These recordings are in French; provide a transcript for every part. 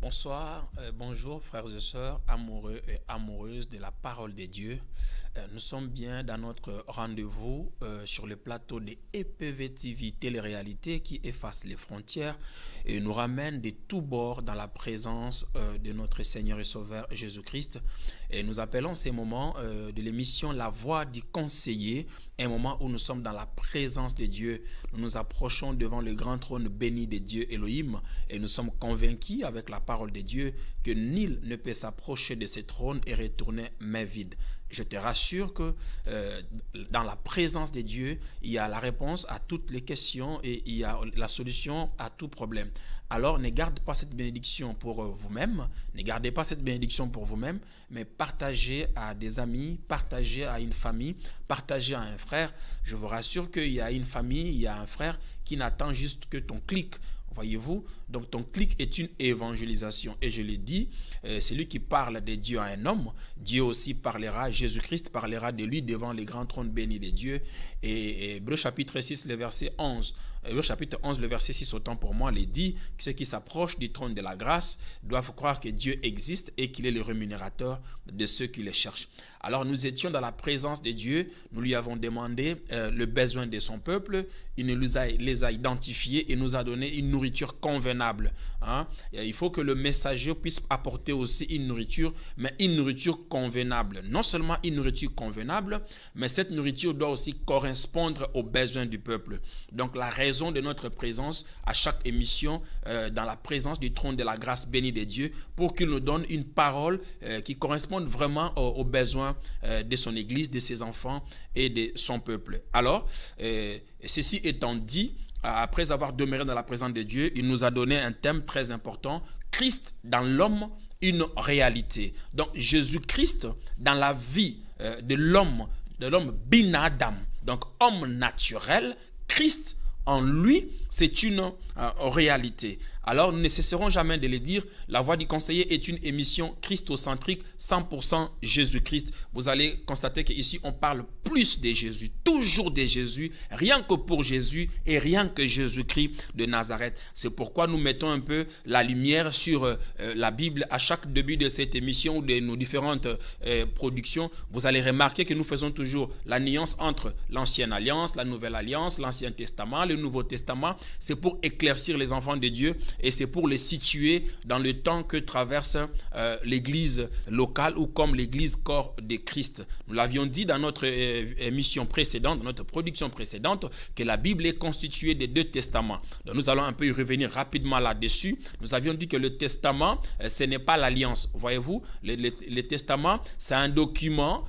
Bonsoir, bonjour frères et sœurs, amoureux et amoureuses de la parole de Dieu. Nous sommes bien dans notre rendez-vous sur le plateau de EPV TV Télé-Réalité qui efface les frontières et nous ramène de tous bords dans la présence de notre Seigneur et Sauveur Jésus-Christ. Et nous appelons ces moments de l'émission La Voix du Conseiller, un moment où nous sommes dans la présence de Dieu. Nous nous approchons devant le grand trône béni de Dieu Elohim et nous sommes convaincus avec la parole de Dieu que nul ne peut s'approcher de ce trône et retourner main vide. Je te rassure que dans la présence de Dieu, il y a la réponse à toutes les questions et il y a la solution à tout problème. Alors ne gardez pas cette bénédiction pour vous-même, ne gardez pas cette bénédiction pour vous-même, mais partagez à des amis, partagez à une famille, partagez à un frère. Je vous rassure qu'il y a une famille, il y a un frère qui n'attend juste que ton clic. Voyez-vous, donc ton clic est une évangélisation. Et je l'ai dit, celui qui parle de Dieu à un homme, Dieu aussi parlera, Jésus-Christ parlera de lui devant les grands trônes bénis de Dieu. Et Hébreux chapitre 6, le verset 11. Hébreux chapitre 11, le verset 6, autant pour moi, les dit que ceux qui s'approchent du trône de la grâce doivent croire que Dieu existe et qu'il est le rémunérateur de ceux qui le cherchent. Alors nous étions dans la présence de Dieu, nous lui avons demandé le besoin de son peuple, il les a identifiés et nous a donné une nourriture convenable. Il faut que le messager puisse apporter aussi une nourriture, mais une nourriture convenable. Non seulement une nourriture convenable, mais cette nourriture doit aussi correspondre aux besoins du peuple. Donc la raison de notre présence à chaque émission dans la présence du trône de la grâce bénie de Dieu, pour qu'il nous donne une parole qui corresponde vraiment aux besoins de son église, de ses enfants et de son peuple. Alors, ceci étant dit, après avoir demeuré dans la présence de Dieu, il nous a donné un thème très important, Christ dans l'homme, une réalité. Donc Jésus-Christ dans la vie de l'homme binadam, donc homme naturel, Christ en lui, c'est une réalité. Alors, nous ne cesserons jamais de le dire, La Voix du Conseiller est une émission christocentrique, 100% Jésus-Christ. Vous allez constater qu'ici, on parle plus de Jésus, toujours de Jésus, rien que pour Jésus et rien que Jésus-Christ de Nazareth. C'est pourquoi nous mettons un peu la lumière sur la Bible à chaque début de cette émission ou de nos différentes productions. Vous allez remarquer que nous faisons toujours la nuance entre l'Ancienne Alliance, la Nouvelle Alliance, l'Ancien Testament, le Nouveau Testament. C'est pour éclaircir les enfants de Dieu et c'est pour les situer dans le temps que traverse l'église locale ou comme l'église corps de Christ. Nous l'avions dit dans notre émission précédente, dans notre production précédente, que la Bible est constituée de 2 testaments. Donc nous allons un peu y revenir rapidement là-dessus. Nous avions dit que le testament, ce n'est pas l'alliance. Voyez-vous, le testament, c'est un document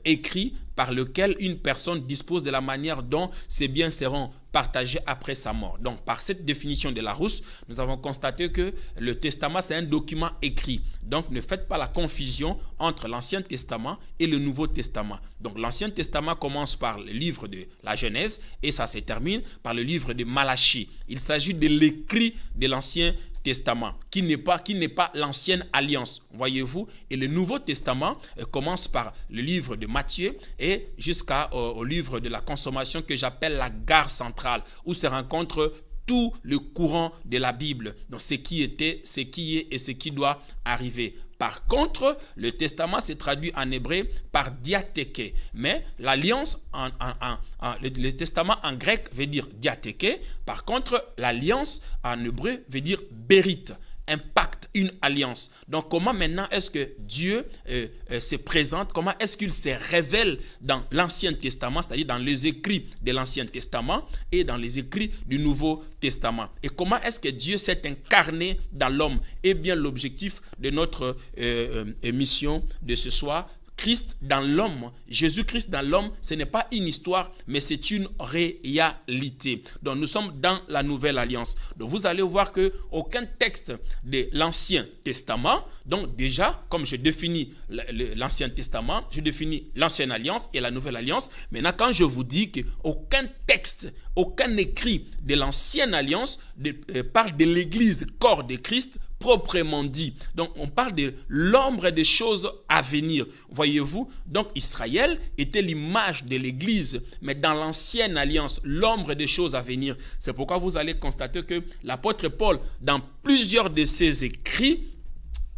écrit par lequel une personne dispose de la manière dont ses biens seront partagés après sa mort. Donc, par cette définition de Larousse, nous avons constaté que le testament, c'est un document écrit. Donc, ne faites pas la confusion entre l'Ancien Testament et le Nouveau Testament. Donc, l'Ancien Testament commence par le livre de la Genèse et ça se termine par le livre de Malachie. Il s'agit de l'écrit de l'Ancien Testament, qui n'est pas l'ancienne alliance, voyez-vous. Et le Nouveau Testament commence par le livre de Matthieu et jusqu'au livre de la consommation que j'appelle la gare centrale, où se rencontrent tout le courant de la Bible, donc ce qui était, ce qui est et ce qui doit arriver. Par contre, le testament se traduit en hébreu par diatheke. Mais l'alliance, le testament en grec veut dire diatheke. Par contre, l'alliance en hébreu veut dire bérit, un pacte, une alliance. Donc, comment maintenant est-ce que Dieu se présente? Comment est-ce qu'il se révèle dans l'Ancien Testament, c'est-à-dire dans les écrits de l'Ancien Testament et dans les écrits du Nouveau Testament? Et comment est-ce que Dieu s'est incarné dans l'homme? Eh bien, l'objectif de notre émission de ce soir, Christ dans l'homme, Jésus-Christ dans l'homme, ce n'est pas une histoire, mais c'est une réalité. Donc nous sommes dans la nouvelle alliance. Donc vous allez voir qu'aucun texte de l'Ancien Testament, donc déjà, comme je définis l'Ancien Testament, je définis l'Ancienne Alliance et la Nouvelle Alliance. Maintenant, quand je vous dis qu'aucun texte, aucun écrit de l'Ancienne Alliance parle de l'Église, corps de Christ, proprement dit. Donc, on parle de l'ombre des choses à venir. Voyez-vous, donc Israël était l'image de l'Église, mais dans l'ancienne alliance, l'ombre des choses à venir. C'est pourquoi vous allez constater que l'apôtre Paul, dans plusieurs de ses écrits,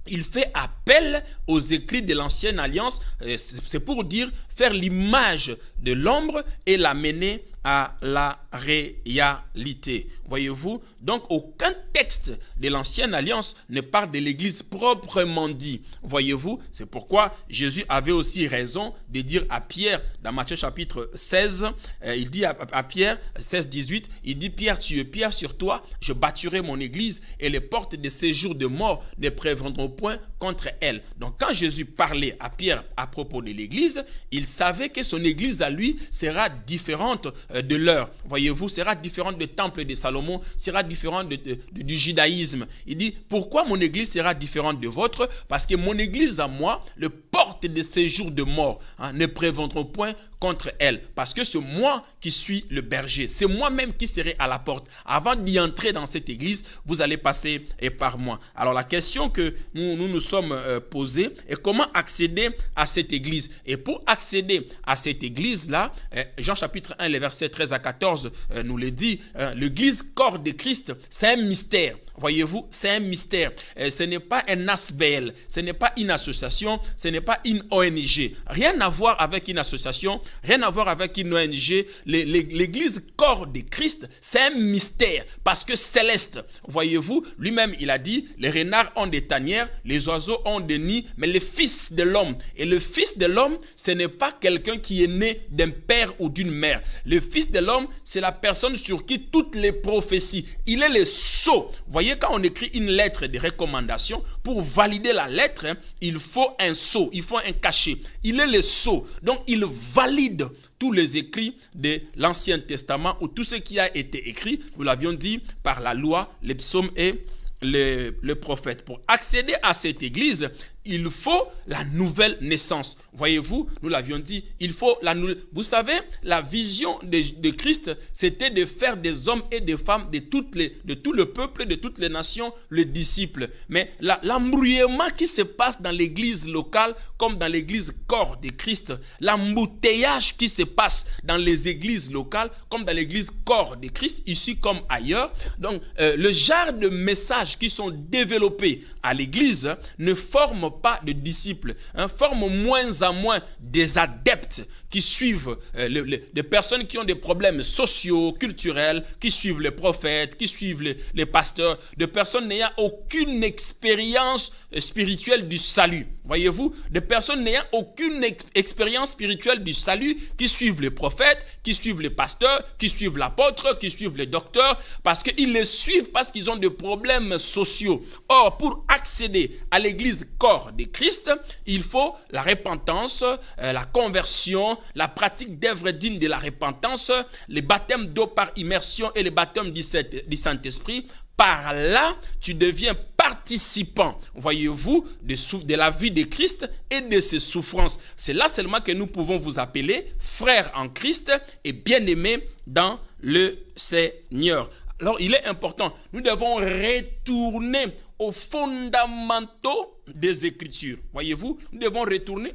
il fait appel aux écrits de l'ancienne alliance. C'est pour dire faire l'image de l'ombre et l'amener à la réalité. Voyez-vous, donc aucun texte de l'ancienne alliance ne parle de l'Église proprement dit. Voyez-vous, c'est pourquoi Jésus avait aussi raison de dire à Pierre, dans Matthieu chapitre 16, il dit à Pierre, 16, 18, il dit, Pierre, tu es Pierre, sur toi, je bâtirai mon Église et les portes de séjour de mort ne prévaudront point contre elle. Donc quand Jésus parlait à Pierre à propos de l'Église, il savait que son Église à lui sera différente de leur. Voyez-vous, sera différente du temple de Salomon, sera différente du judaïsme. Il dit, pourquoi mon Église sera différente de votre? Parce que mon Église à moi, les portes de séjour de mort ne prévaudront point contre elle. Parce que c'est moi qui suis le berger. C'est moi-même qui serai à la porte. Avant d'y entrer dans cette Église, vous allez passer par moi. Alors la question que nous sommes posée est comment accéder à cette Église. Et pour accéder à cette Église-là, Jean chapitre 1, les versets 13 à 14 nous le dit, l'Église corps de Christ, c'est un mystère. Voyez-vous, c'est un mystère. Ce n'est pas un ASBL, ce n'est pas une association, ce n'est pas une ONG. Rien à voir avec une association, rien à voir avec une ONG. L'Église corps de Christ, c'est un mystère parce que céleste. Voyez-vous, lui-même, il a dit, les renards ont des tanières, les oiseaux ont des nids, mais le Fils de l'homme. Et le Fils de l'homme, ce n'est pas quelqu'un qui est né d'un père ou d'une mère. Le Fils de l'homme, c'est la personne sur qui toutes les prophéties, il est le sceau. Voyez, quand on écrit une lettre de recommandation, pour valider la lettre, il faut un sceau, il faut un cachet. Il est le sceau. Donc, il valide tous les écrits de l'Ancien Testament ou tout ce qui a été écrit, nous l'avions dit, par la loi, les psaumes et les prophètes. Pour accéder à cette Église, il faut la nouvelle naissance. Voyez-vous, nous l'avions dit, il faut la nouvelle. Vous savez, la vision de Christ, c'était de faire des hommes et des femmes de tout le peuple, de toutes les nations, les disciples. Mais l'embrouillement qui se passe dans l'église locale, comme dans l'église corps de Christ, l'embouteillage qui se passe dans les églises locales, comme dans l'église corps de Christ, ici comme ailleurs. Donc, le genre de messages qui sont développés à l'église ne forment pas de disciples, forment moins en moins des adeptes qui suivent des personnes qui ont des problèmes sociaux, culturels, qui suivent les prophètes, qui suivent les pasteurs, des personnes n'ayant aucune expérience spirituelle du salut. Voyez-vous, des personnes n'ayant aucune expérience spirituelle du salut, qui suivent les prophètes, qui suivent les pasteurs, qui suivent l'apôtre, qui suivent les docteurs, parce qu'ils les suivent parce qu'ils ont des problèmes sociaux. Or, pour accéder à l'église corps de Christ, il faut la repentance, la conversion, la pratique d'œuvres dignes de la repentance, les baptêmes d'eau par immersion et les baptêmes du Saint-Esprit. Par là, tu deviens participant, voyez-vous, de la vie de Christ et de ses souffrances. C'est là seulement que nous pouvons vous appeler frères en Christ et bien-aimés dans le Seigneur. Alors, il est important, nous devons retourner aux fondamentaux des Écritures. Voyez-vous, nous devons retourner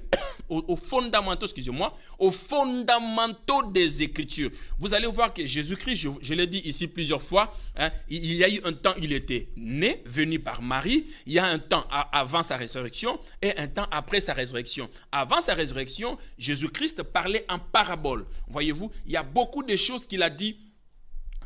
aux fondamentaux, excusez-moi, aux fondamentaux des Écritures. Vous allez voir que Jésus-Christ, je l'ai dit ici plusieurs fois, il y a eu un temps, il était né, venu par Marie, il y a un temps avant sa résurrection et un temps après sa résurrection. Avant sa résurrection, Jésus-Christ parlait en parabole. Voyez-vous, il y a beaucoup de choses qu'il a dit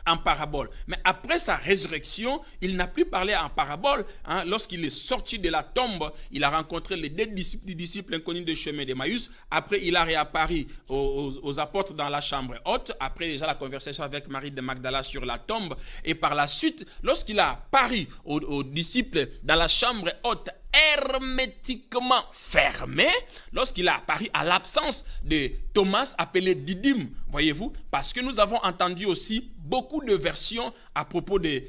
en parabole. Mais après sa résurrection, il n'a plus parlé en parabole. Lorsqu'il est sorti de la tombe, il a rencontré les deux disciples inconnus de chemin d'Emmaüs. Après, il a réapparu aux apôtres dans la chambre haute. Après déjà la conversation avec Marie de Magdala sur la tombe. Et par la suite, lorsqu'il a apparu aux disciples dans la chambre haute, hermétiquement fermé lorsqu'il a apparu à l'absence de Thomas appelé Didyme, voyez-vous, parce que nous avons entendu aussi beaucoup de versions à propos de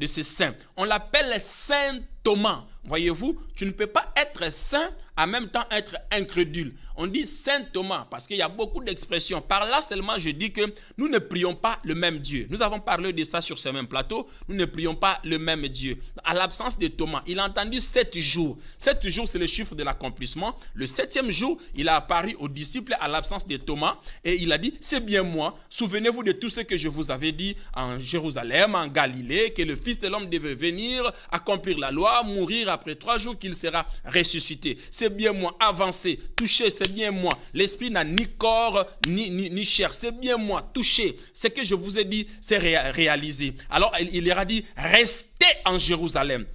ces saints. On l'appelle Saint Thomas, voyez-vous, tu ne peux pas être saint en même temps être incrédule. On dit Saint Thomas parce qu'il y a beaucoup d'expressions. Par là seulement je dis que nous ne prions pas le même Dieu. Nous avons parlé de ça sur ce même plateau. Nous ne prions pas le même Dieu. À l'absence de Thomas, il a entendu 7 jours. 7 jours, c'est le chiffre de l'accomplissement. Le 7e jour, il a apparu aux disciples à l'absence de Thomas et il a dit, c'est bien moi. Souvenez-vous de tout ce que je vous avais dit en Jérusalem, en Galilée, que le Fils de l'homme devait venir, accomplir la loi, mourir après 3 jours, qu'il sera ressuscité. C'est bien moi, avancez, touchez, c'est bien moi. L'esprit n'a ni corps ni chair, c'est bien moi, touchez. Ce que je vous ai dit, c'est réalisé. Alors il leur a dit, restez en Jérusalem.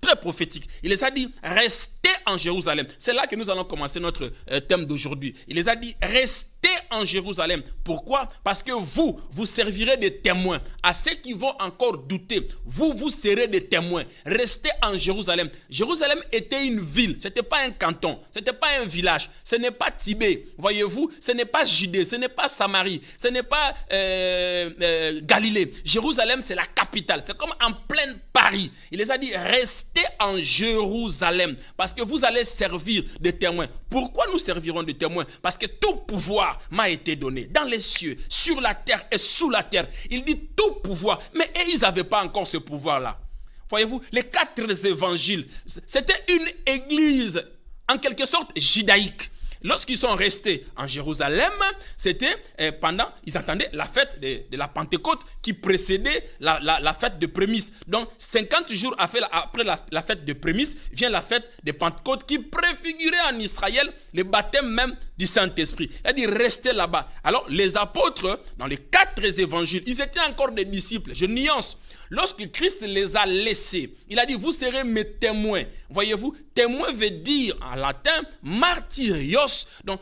Très prophétique. Il les a dit, restez en Jérusalem. C'est là que nous allons commencer notre thème d'aujourd'hui. Il les a dit, restez en Jérusalem. Pourquoi? Parce que vous servirez de témoins. À ceux qui vont encore douter, vous serez des témoins. Restez en Jérusalem. Jérusalem était une ville. Ce n'était pas un canton. Ce n'était pas un village. Ce n'est pas Tibet. Voyez-vous, ce n'est pas Judée. Ce n'est pas Samarie. Ce n'est pas Galilée. Jérusalem, c'est la capitale. C'est comme en pleine Paris. Il les a dit, restez en Jérusalem. Parce que vous allez servir de témoins. Pourquoi nous servirons de témoins? Parce que tout pouvoir m'a été donné dans les cieux, sur la terre et sous la terre. Il dit tout pouvoir. Mais ils n'avaient pas encore ce pouvoir-là. Voyez-vous, les 4 évangiles, c'était une église en quelque sorte judaïque. Lorsqu'ils sont restés en Jérusalem, c'était pendant, ils attendaient la fête de la Pentecôte qui précédait la fête de prémices. Donc 50 jours après la fête de prémices, vient la fête de Pentecôte qui préfigurait en Israël le baptême même du Saint-Esprit. Il a dit restez là-bas. Alors les apôtres, dans les 4 évangiles, ils étaient encore des disciples. Je nuance. Lorsque Christ les a laissés, il a dit, vous serez mes témoins. Voyez-vous, témoin veut dire en latin martyrios. Donc,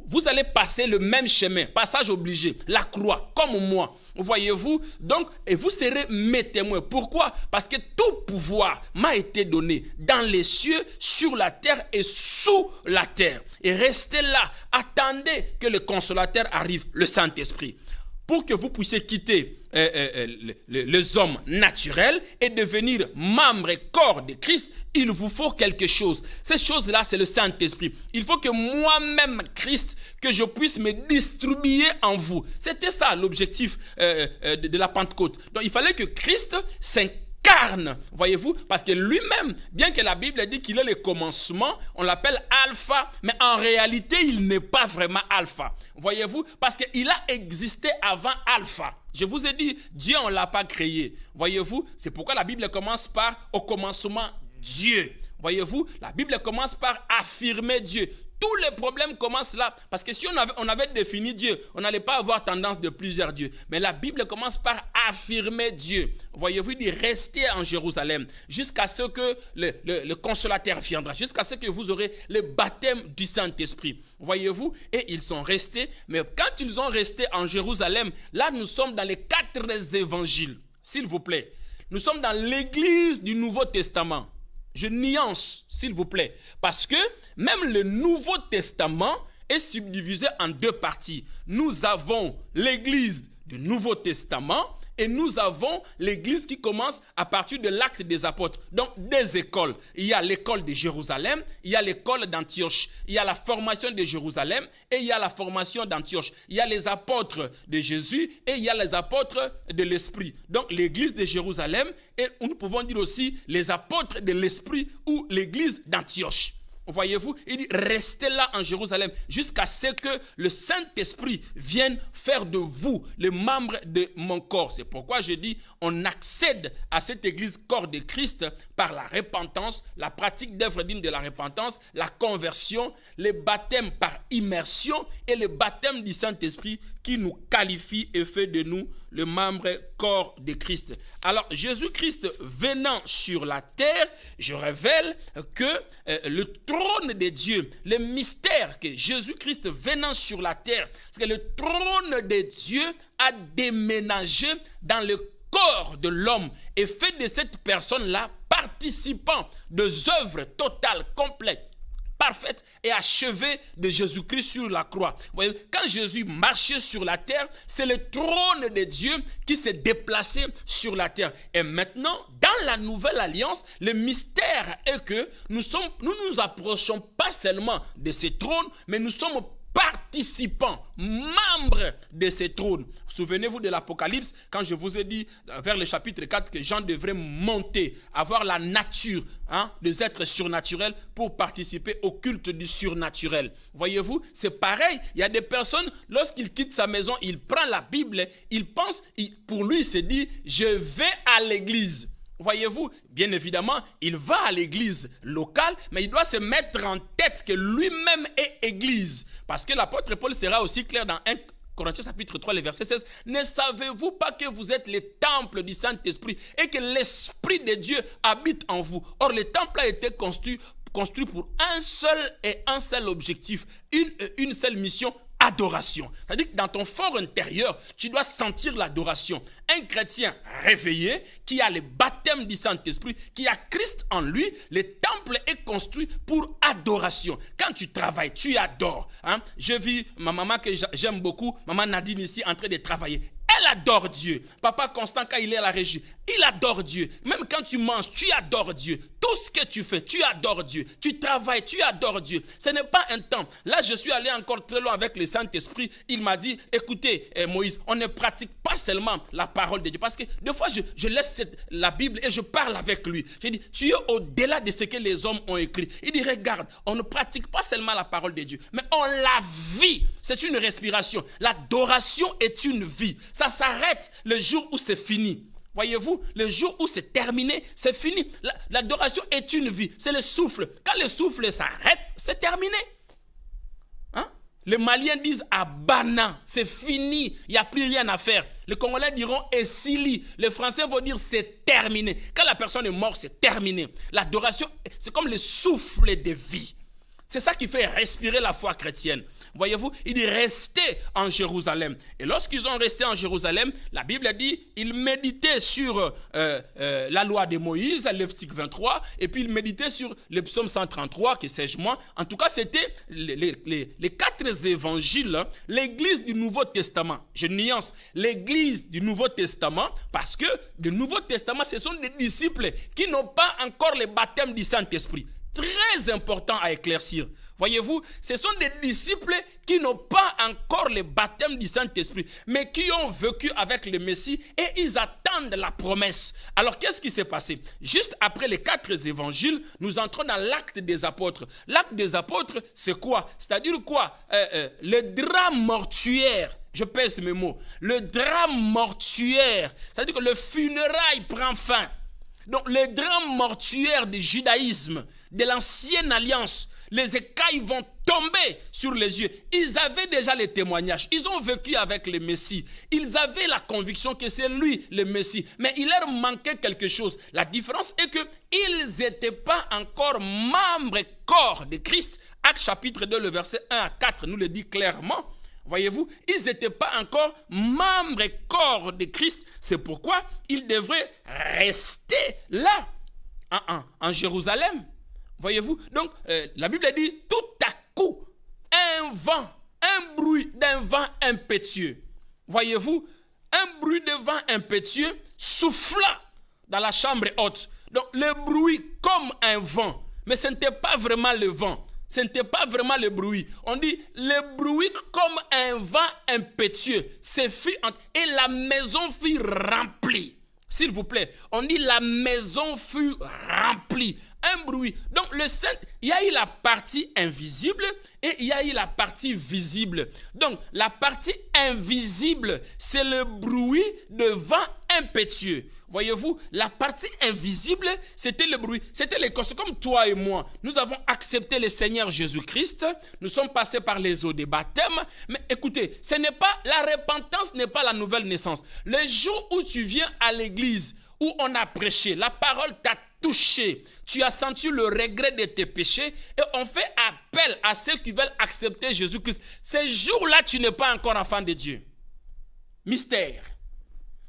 vous allez passer le même chemin, passage obligé, la croix, comme moi. Voyez-vous, donc, et vous serez mes témoins. Pourquoi? Parce que tout pouvoir m'a été donné dans les cieux, sur la terre et sous la terre. Et restez là, attendez que le consolateur arrive, le Saint-Esprit. Pour que vous puissiez quitter les hommes naturels et devenir membre et corps de Christ, il vous faut quelque chose. Cette chose-là, c'est le Saint-Esprit. Il faut que moi-même, Christ, que je puisse me distribuer en vous. C'était ça l'objectif de la Pentecôte. Donc, il fallait que Christ s'incarne, voyez-vous, parce que lui-même, bien que la Bible dit qu'il est le commencement, on l'appelle alpha, mais en réalité, il n'est pas vraiment alpha. Voyez-vous, parce qu'il a existé avant alpha. Je vous ai dit, Dieu, on ne l'a pas créé. Voyez-vous, c'est pourquoi la Bible commence par au commencement Dieu. Voyez-vous, la Bible commence par affirmer Dieu. Tous les problèmes commencent là. Parce que si on avait défini Dieu, on n'allait pas avoir tendance de plusieurs dieux. Mais la Bible commence par affirmer Dieu. Voyez-vous, il dit restez en Jérusalem jusqu'à ce que le consolateur viendra, jusqu'à ce que vous aurez le baptême du Saint-Esprit. Voyez-vous, et ils sont restés. Mais quand ils ont resté en Jérusalem, là nous sommes dans les 4 évangiles. S'il vous plaît, nous sommes dans l'église du Nouveau Testament. Je nuance, s'il vous plaît, parce que même le Nouveau Testament est subdivisé en 2 parties. Nous avons l'église du Nouveau Testament et nous avons l'église qui commence à partir de l'Acte des Apôtres. Donc, des écoles. Il y a l'école de Jérusalem, il y a l'école d'Antioche, il y a la formation de Jérusalem et il y a la formation d'Antioche. Il y a les apôtres de Jésus et il y a les apôtres de l'Esprit. Donc, l'église de Jérusalem et nous pouvons dire aussi les apôtres de l'Esprit ou l'église d'Antioche. Voyez-vous, il dit restez là en Jérusalem jusqu'à ce que le Saint-Esprit vienne faire de vous les membres de mon corps. C'est pourquoi je dis on accède à cette église corps de Christ par la repentance, la pratique d'œuvres dignes de la repentance, la conversion, le baptême par immersion et le baptême du Saint-Esprit qui nous qualifie et fait de nous le membre corps de Christ. Alors, Jésus-Christ venant sur la terre, je révèle que le trône de Dieu, le mystère que Jésus-Christ venant sur la terre, c'est que le trône de Dieu a déménagé dans le corps de l'homme et fait de cette personne-là, par participants des œuvres totales, complètes, parfaite et achevée de Jésus-Christ sur la croix. Vous voyez, quand Jésus marchait sur la terre, c'est le trône de Dieu qui s'est déplacé sur la terre. Et maintenant, dans la nouvelle alliance, le mystère est que nous nous approchons pas seulement de ce trône, mais nous sommes participants, membres de ce trône. Souvenez-vous de l'Apocalypse, quand je vous ai dit vers le chapitre 4 que Jean devrait monter, avoir la nature des êtres surnaturels pour participer au culte du surnaturel. Voyez-vous, c'est pareil. Il y a des personnes, lorsqu'il quitte sa maison, il prend la Bible, il pense, pour lui, il se dit, je vais à l'église. Voyez-vous, bien évidemment, il va à l'église locale, mais il doit se mettre en tête que lui-même est église. Parce que l'apôtre Paul sera aussi clair dans 1 Corinthiens chapitre 3, le verset 16. Ne savez-vous pas que vous êtes le temple du Saint-Esprit et que l'Esprit de Dieu habite en vous? Or, le temple a été construit pour un seul objectif, une seule mission, adoration. C'est-à-dire que dans ton fort intérieur, tu dois sentir l'adoration. Un chrétien réveillé, qui a le baptême du Saint-Esprit, qui a Christ en lui, le temple est construit pour adoration. Quand tu travailles, tu adores. Je vis ma maman que j'aime beaucoup, maman Nadine ici, en train de travailler. Elle adore Dieu. Papa Constant, quand il est à la régie, il adore Dieu. Même quand tu manges, tu adores Dieu. Tout ce que tu fais, tu adores Dieu. Tu travailles, tu adores Dieu. Ce n'est pas un temps. Là, je suis allé encore très loin avec le Saint-Esprit. Il m'a dit, écoutez, Moïse, on ne pratique pas seulement la parole de Dieu. Parce que des fois, je laisse la Bible et je parle avec lui. Je dis, tu es au-delà de ce que les hommes ont écrit. Il dit, regarde, on ne pratique pas seulement la parole de Dieu, mais on la vit. C'est une respiration. L'adoration est une vie. Ça s'arrête le jour où c'est fini. Voyez-vous, le jour où c'est terminé, c'est fini. L'adoration est une vie. C'est le souffle. Quand le souffle s'arrête, c'est terminé. Les Maliens disent Abana, c'est fini, il n'y a plus rien à faire. Les Congolais diront Essili. Les Français vont dire c'est terminé. Quand la personne est morte, c'est terminé. L'adoration, c'est comme le souffle de vie. C'est ça qui fait respirer la foi chrétienne. Voyez-vous, il dit rester en Jérusalem. Et lorsqu'ils ont resté en Jérusalem, la Bible dit, ils méditaient sur la loi de Moïse, Lévitique 23, et puis ils méditaient sur le psaume 133, que sais-je moi. En tout cas, c'était les 4 évangiles, l'église du Nouveau Testament. Je nuance, l'église du Nouveau Testament, parce que le Nouveau Testament, ce sont des disciples qui n'ont pas encore le baptême du Saint-Esprit. Très important à éclaircir. Voyez-vous, ce sont des disciples qui n'ont pas encore le baptême du Saint-Esprit, mais qui ont vécu avec le Messie et ils attendent la promesse. Alors, qu'est-ce qui s'est passé? Juste après les 4 évangiles, nous entrons dans l'acte des apôtres. L'acte des apôtres, c'est quoi? C'est-à-dire quoi? Le drame mortuaire. Je pèse mes mots. Le drame mortuaire. C'est-à-dire que le funérail prend fin. Donc, le drame mortuaire du judaïsme, de l'ancienne alliance, les écailles vont tomber sur les yeux. Ils avaient déjà les témoignages. Ils ont vécu avec le Messie. Ils avaient la conviction que c'est lui le Messie. Mais il leur manquait quelque chose. La différence est qu'ils n'étaient pas encore membres corps de Christ. Actes chapitre 2, le verset 1 à 4 nous le dit clairement. Voyez-vous, ils n'étaient pas encore membres et corps de Christ. C'est pourquoi ils devraient rester là, en Jérusalem. Voyez-vous, donc la Bible dit tout à coup, un vent, un bruit d'un vent impétueux. Voyez-vous, un bruit de vent impétueux souffla dans la chambre haute. Donc le bruit comme un vent, mais ce n'était pas vraiment le vent. Ce n'était pas vraiment le bruit. On dit le bruit comme un vent impétueux. Et la maison fut remplie. S'il vous plaît, on dit la maison fut remplie. Un bruit. Donc le Saint, il y a eu la partie invisible et il y a eu la partie visible. Donc la partie invisible, c'est le bruit de vent impétueux. Voyez-vous, la partie invisible, c'était le bruit. C'était les causes. C'est comme toi et moi. Nous avons accepté le Seigneur Jésus-Christ. Nous sommes passés par les eaux des baptêmes. Mais écoutez, ce n'est pas, la repentance n'est pas la nouvelle naissance. Le jour où tu viens à l'église, où on a prêché, la parole t'a touché, tu as senti le regret de tes péchés et on fait appel à ceux qui veulent accepter Jésus-Christ. Ces jours-là, tu n'es pas encore enfant de Dieu. Mystère.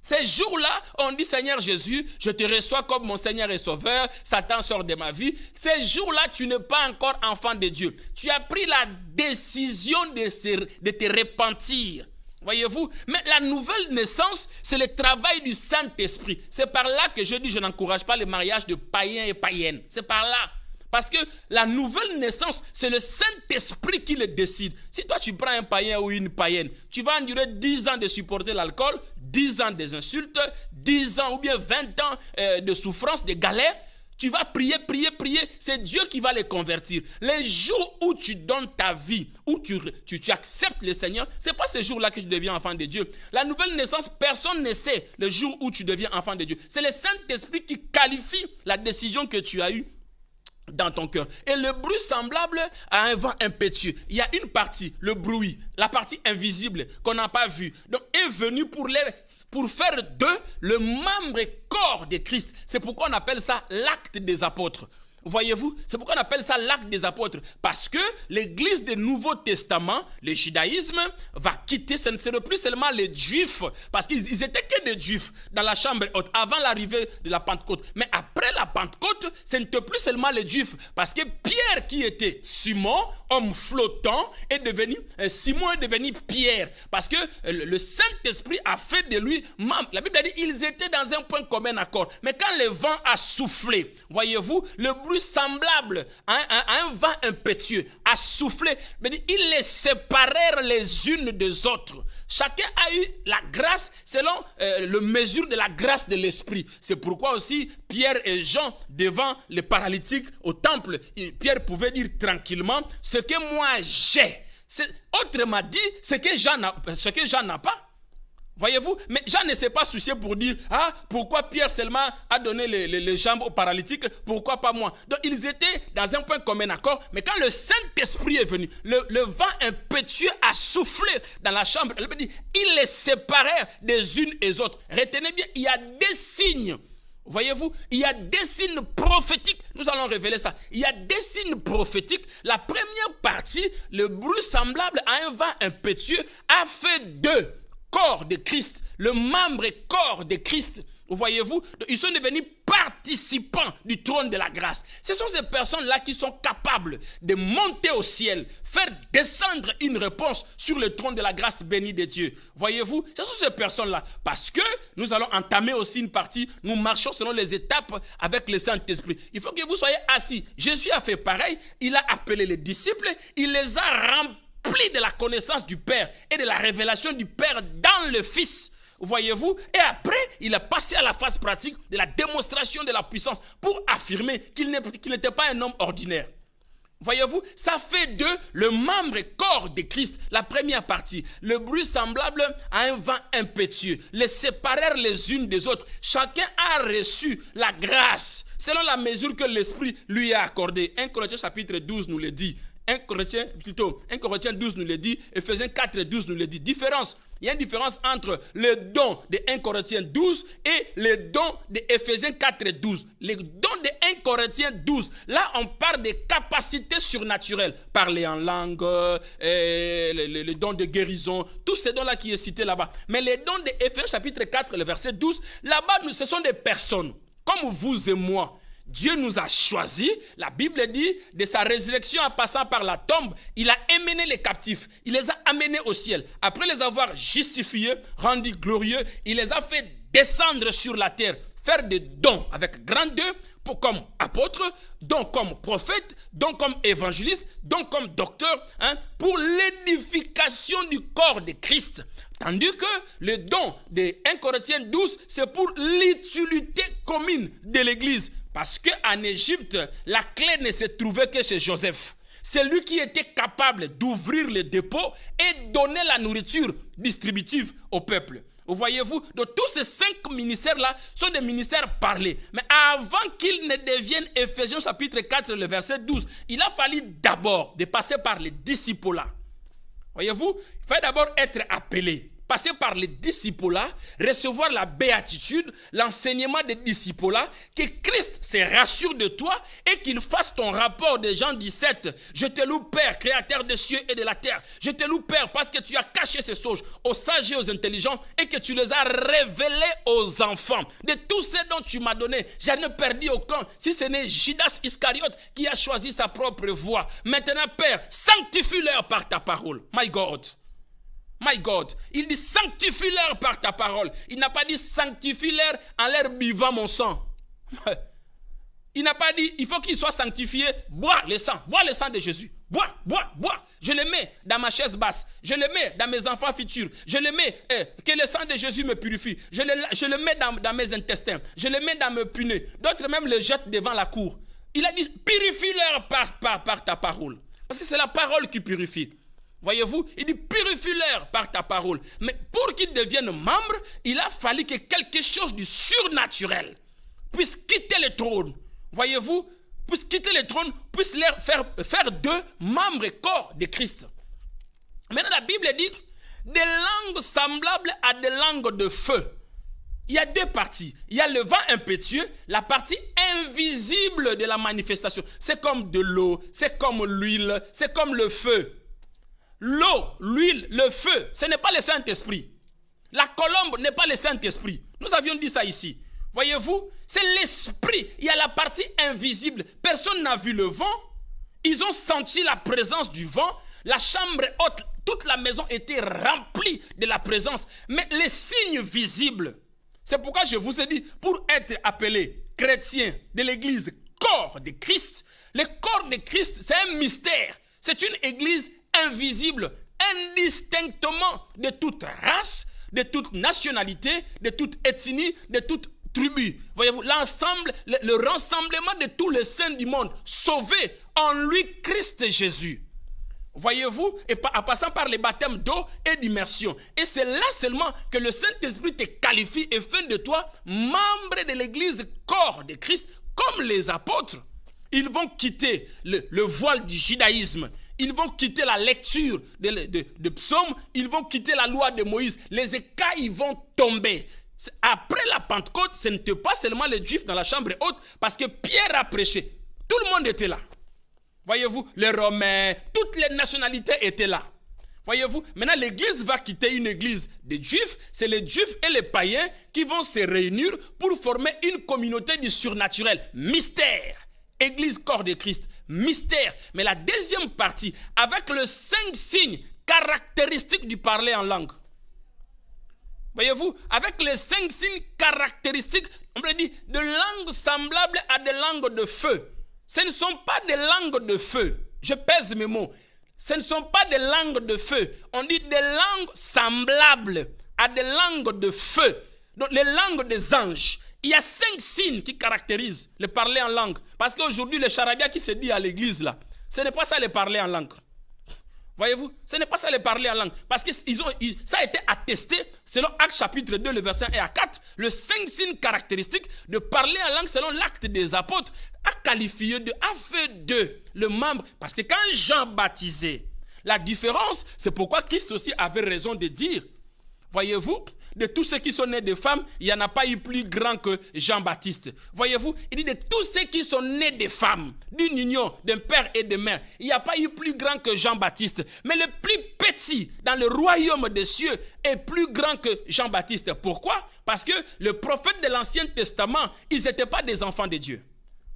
Ces jours-là, on dit Seigneur Jésus, je te reçois comme mon Seigneur et Sauveur, Satan sort de ma vie. Ces jours-là, tu n'es pas encore enfant de Dieu. Tu as pris la décision de te repentir. Voyez-vous? Mais la nouvelle naissance, c'est le travail du Saint-Esprit. C'est par là que je dis, je n'encourage pas le mariage de païens et païennes. C'est par là. Parce que la nouvelle naissance, c'est le Saint-Esprit qui le décide. Si toi, tu prends un païen ou une païenne, tu vas endurer 10 ans de supporter l'alcool, 10 ans des insultes, 10 ans ou bien 20 ans de souffrance, de galère. Tu vas prier, prier, prier. C'est Dieu qui va les convertir. Les jours où tu donnes ta vie, où tu acceptes le Seigneur, ce n'est pas ces jours-là que tu deviens enfant de Dieu. La nouvelle naissance, personne ne sait le jour où tu deviens enfant de Dieu. C'est le Saint-Esprit qui qualifie la décision que tu as eue dans ton cœur. Et le bruit semblable à un vent impétueux. Il y a une partie, le bruit, la partie invisible qu'on n'a pas vue. Donc, est venu pour faire d'eux le membre et corps de Christ. C'est pourquoi on appelle ça l'acte des apôtres. Voyez-vous, c'est pourquoi on appelle ça l'acte des apôtres. Parce que l'église du Nouveau Testament, le judaïsme, va quitter, ce ne serait plus seulement les juifs, parce qu'ils étaient que des juifs dans la chambre haute, avant l'arrivée de la Pentecôte. Mais après la Pentecôte, ce n'était plus seulement les juifs, parce que Pierre qui était Simon, homme flottant, Simon est devenu Pierre, parce que le Saint-Esprit a fait de lui membre. La Bible dit ils étaient dans un point commun accord. Mais quand le vent a soufflé, voyez-vous, le bruit semblable à un vent impétueux a soufflé, mais ils les séparèrent les unes des autres. Chacun a eu la grâce selon le mesure de la grâce de l'Esprit. C'est pourquoi aussi Pierre et Jean devant les paralytiques au temple, Pierre pouvait dire tranquillement ce que moi j'ai. Autrement dit, ce que Jean n'a pas. Voyez-vous, mais Jean ne s'est pas soucié pour dire pourquoi Pierre seulement a donné les jambes aux paralytiques, pourquoi pas moi. Donc ils étaient dans un point commun accord, mais quand le Saint-Esprit est venu, le vent impétueux a soufflé dans la chambre. Elle dit, ils les séparèrent des unes et des autres. Retenez bien, il y a des signes. Voyez-vous, il y a des signes prophétiques. Nous allons révéler ça. Il y a des signes prophétiques. La première partie, le bruit semblable à un vent impétueux, a fait d'eux corps de Christ, le membre et corps de Christ. Voyez-vous, ils sont devenus participants du trône de la grâce. Ce sont ces personnes-là qui sont capables de monter au ciel, faire descendre une réponse sur le trône de la grâce béni de Dieu. Voyez-vous, ce sont ces personnes-là. Parce que nous allons entamer aussi une partie, nous marchons selon les étapes avec le Saint-Esprit. Il faut que vous soyez assis. Jésus a fait pareil, il a appelé les disciples, il les a remplis de la connaissance du Père et de la révélation du Père dans le Fils. Voyez-vous, et après, il a passé à la phase pratique de la démonstration de la puissance pour affirmer qu'il n'était pas un homme ordinaire. Voyez-vous, ça fait d'eux le membre et corps de Christ. La première partie, le bruit semblable à un vent impétueux, les séparèrent les unes des autres. Chacun a reçu la grâce selon la mesure que l'Esprit lui a accordée. 1 Corinthiens chapitre 12 nous le dit. 1 Corinthiens 12 nous le dit, Ephésiens 4 12 nous le dit. Différence. Il y a une différence entre le don de 1 Corinthiens 12 et le don de Ephésiens 4 12. Le don de 1 Corinthiens 12, là on parle des capacités surnaturelles. Parler en langue, le don de guérison, tous ces dons-là qui est cité là-bas. Mais les dons de Ephésiens chapitre 4, le verset 12, là-bas ce sont des personnes comme vous et moi. Dieu nous a choisis, la Bible dit, de sa résurrection en passant par la tombe, il a emmené les captifs, il les a amenés au ciel. Après les avoir justifiés, rendus glorieux, il les a fait descendre sur la terre, faire des dons avec grand D, comme apôtre, dons comme prophète, dons comme évangéliste, dons comme docteur, pour l'édification du corps de Christ. Tandis que le don de 1 Corinthiens 12, c'est pour l'utilité commune de l'Église. Parce qu'en Égypte, la clé ne se trouvait que chez Joseph. C'est lui qui était capable d'ouvrir les dépôts et donner la nourriture distributive au peuple. Voyez-vous, donc tous ces 5 ministères-là sont des ministères parlés. Mais avant qu'ils ne deviennent Ephésiens chapitre 4, le verset 12, il a fallu d'abord de passer par les disciples-là. Voyez-vous, il fallait d'abord être appelé. passer par les disciples-là, recevoir la béatitude, l'enseignement des disciples-là, que Christ se rassure de toi et qu'il fasse ton rapport de Jean 17. Je te loue, Père, créateur des cieux et de la terre. Je te loue, Père, parce que tu as caché ces choses aux sages et aux intelligents et que tu les as révélés aux enfants. De tout ce dont tu m'as donné, je n'ai perdu aucun, si ce n'est Judas Iscariote qui a choisi sa propre voie. Maintenant, Père, sanctifie-leur par ta parole. My God. My God, il dit sanctifie-leur par ta parole. Il n'a pas dit sanctifie-leur en leur buvant mon sang. Il n'a pas dit il faut qu'ils soient sanctifiés. Bois le sang de Jésus. Bois. Je le mets dans ma chaise basse. Je le mets dans mes enfants futurs. Je le mets, que le sang de Jésus me purifie. Je le mets dans mes intestins. Je le mets dans mes punais. D'autres même le jettent devant la cour. Il a dit purifie-leur par ta parole. Parce que c'est la parole qui purifie. Voyez-vous, il dit purifie-leur par ta parole. Mais pour qu'ils deviennent membres, il a fallu que quelque chose du surnaturel puisse quitter le trône. Voyez-vous, puisse quitter le trône, puisse leur faire d'eux membres et corps de Christ. Maintenant, la Bible dit des langues semblables à des langues de feu. Il y a deux parties. Il y a le vent impétueux, la partie invisible de la manifestation. C'est comme de l'eau, c'est comme l'huile, c'est comme le feu. L'eau, l'huile, le feu, ce n'est pas le Saint-Esprit. La colombe n'est pas le Saint-Esprit. Nous avions dit ça ici. Voyez-vous, c'est l'esprit. Il y a la partie invisible. Personne n'a vu le vent. Ils ont senti la présence du vent. La chambre haute, toute la maison était remplie de la présence. Mais les signes visibles, c'est pourquoi je vous ai dit, pour être appelé chrétien de l'église corps de Christ, le corps de Christ, c'est un mystère. C'est une église invisible, indistinctement de toute race, de toute nationalité, de toute ethnie, de toute tribu. Voyez-vous, l'ensemble, le rassemblement de tous les saints du monde, sauvés en lui, Christ Jésus. Voyez-vous, et en passant par les baptêmes d'eau et d'immersion. Et c'est là seulement que le Saint-Esprit te qualifie et fait de toi membre de l'église corps de Christ, comme les apôtres. Ils vont quitter le voile du judaïsme. Ils vont quitter la lecture de psaumes. Ils vont quitter la loi de Moïse. Les écailles vont tomber. Après la Pentecôte, ce n'était pas seulement les Juifs dans la chambre haute, parce que Pierre a prêché. Tout le monde était là. Voyez-vous, les Romains, toutes les nationalités étaient là. Voyez-vous, maintenant l'église va quitter une église des Juifs. C'est les Juifs et les païens qui vont se réunir pour former une communauté du surnaturel. Mystère. Église corps de Christ. Mystère. Mais la deuxième partie, avec les 5 signes caractéristiques du parler en langue. Voyez-vous, avec les 5 signes caractéristiques, on peut dire de langues semblables à des langues de feu. Ce ne sont pas des langues de feu. Je pèse mes mots. Ce ne sont pas des langues de feu. On dit des langues semblables à des langues de feu. Donc les langues des anges. Il y a 5 signes qui caractérisent le parler en langue. Parce qu'aujourd'hui, le charabia qui se dit à l'église là, ce n'est pas ça le parler en langue. Voyez-vous, ce n'est pas ça le parler en langue. Parce que ça a été attesté selon Actes chapitre 2, le verset 1 à 4. Le 5 signes caractéristiques de parler en langue selon l'acte des apôtres a qualifié a fait d'eux le membre. Parce que quand Jean baptisait, la différence, c'est pourquoi Christ aussi avait raison de dire, voyez-vous, de tous ceux qui sont nés de femmes, il n'y en a pas eu plus grand que Jean-Baptiste. Voyez-vous, il dit de tous ceux qui sont nés de femmes, d'une union d'un père et de mère, il n'y a pas eu plus grand que Jean-Baptiste. Mais le plus petit dans le royaume des cieux est plus grand que Jean-Baptiste. Pourquoi? Parce que les prophètes de l'Ancien Testament, ils n'étaient pas des enfants de Dieu.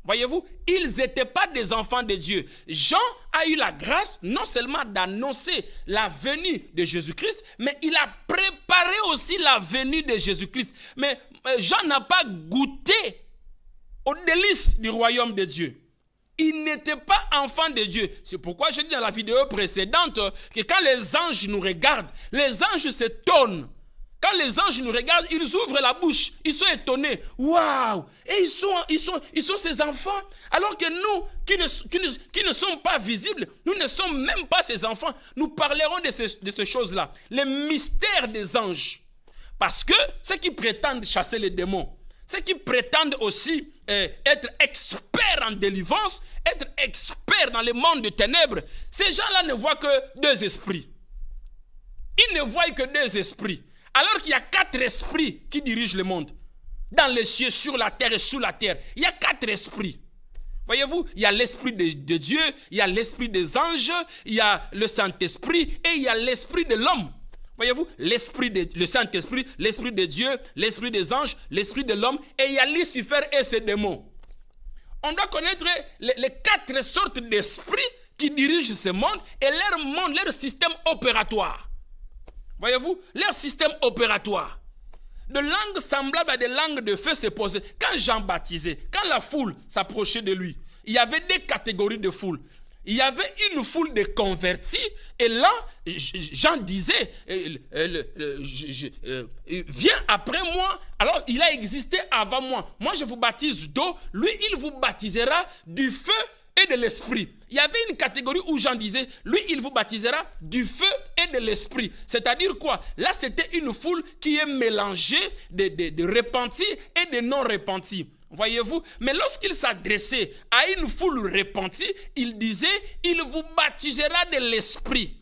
Voyez-vous, ils n'étaient pas des enfants de Dieu. Jean a eu la grâce non seulement d'annoncer la venue de Jésus-Christ, mais il a préparé aussi la venue de Jésus-Christ. Mais Jean n'a pas goûté aux délices du royaume de Dieu. Il n'était pas enfant de Dieu. C'est pourquoi je dis dans la vidéo précédente que quand les anges nous regardent, les anges s'étonnent. Quand les anges nous regardent, ils ouvrent la bouche. Ils sont étonnés. Waouh! Et ils sont ces enfants. Alors que nous, qui ne sommes pas visibles, nous ne sommes même pas ces enfants. Nous parlerons de ces choses-là. Les mystères des anges. Parce que ceux qui prétendent chasser les démons, ceux qui prétendent aussi être experts en délivrance, être experts dans le monde des ténèbres, ces gens-là ne voient que 2 esprits. il ne voit que 2 esprits. Alors qu'il y a 4 esprits qui dirigent le monde. Dans les cieux, sur la terre et sous la terre. Il y a 4 esprits. Voyez-vous, il y a l'esprit de Dieu, il y a l'esprit des anges, il y a le Saint-Esprit et il y a l'esprit de l'homme. Voyez-vous, le Saint-Esprit, l'esprit de Dieu, l'esprit des anges, l'esprit de l'homme et il y a Lucifer et ses démons. On doit connaître les 4 sortes d'esprits qui dirigent ce monde et leur monde, leur système opératoire. Voyez-vous, leur système opératoire. De langues semblables à des langues de feu se posaient. Quand Jean baptisait, quand la foule s'approchait de lui, il y avait 2 catégories de foule. Il y avait une foule de convertis et là, Jean disait, viens après moi. Alors, il a existé avant moi. Moi, je vous baptise d'eau. Lui, il vous baptisera du feu et de l'esprit. Il y avait une catégorie où Jean disait, lui, il vous baptisera du feu et de l'esprit. C'est-à-dire quoi? Là, c'était une foule qui est mélangée de repentis et de non-repentis. Voyez-vous? Mais lorsqu'il s'adressait à une foule repentie, il disait, il vous baptisera de l'esprit.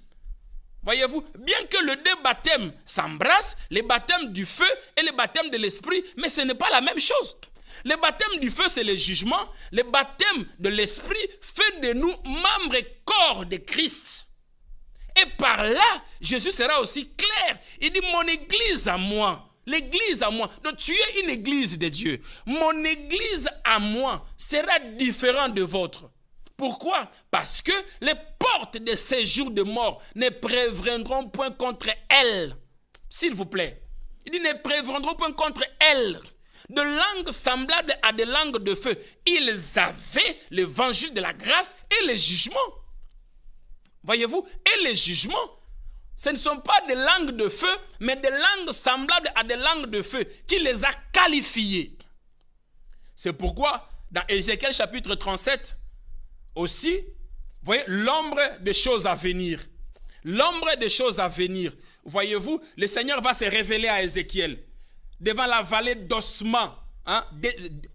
Voyez-vous? Bien que les 2 baptêmes s'embrassent, les baptêmes du feu et les baptêmes de l'esprit, mais ce n'est pas la même chose. Le baptême du feu, c'est le jugement. Le baptême de l'esprit fait de nous membres et corps de Christ. Et par là, Jésus sera aussi clair. Il dit, mon église à moi. L'église à moi. Donc tu es une église de Dieu. Mon église à moi sera différente de votre. Pourquoi? Parce que les portes de ces jours de mort ne préviendront point contre elle. S'il vous plaît. Il dit, ne préviendront point contre elle. De langues semblables à des langues de feu. Ils avaient l'évangile de la grâce et le jugement. Voyez-vous? Et les jugements. Ce ne sont pas des langues de feu, mais des langues semblables à des langues de feu qui les a qualifiées. C'est pourquoi, dans Ézéchiel chapitre 37, aussi, vous voyez, l'ombre des choses à venir. L'ombre des choses à venir. Voyez-vous, le Seigneur va se révéler à Ézéchiel devant la vallée d'ossements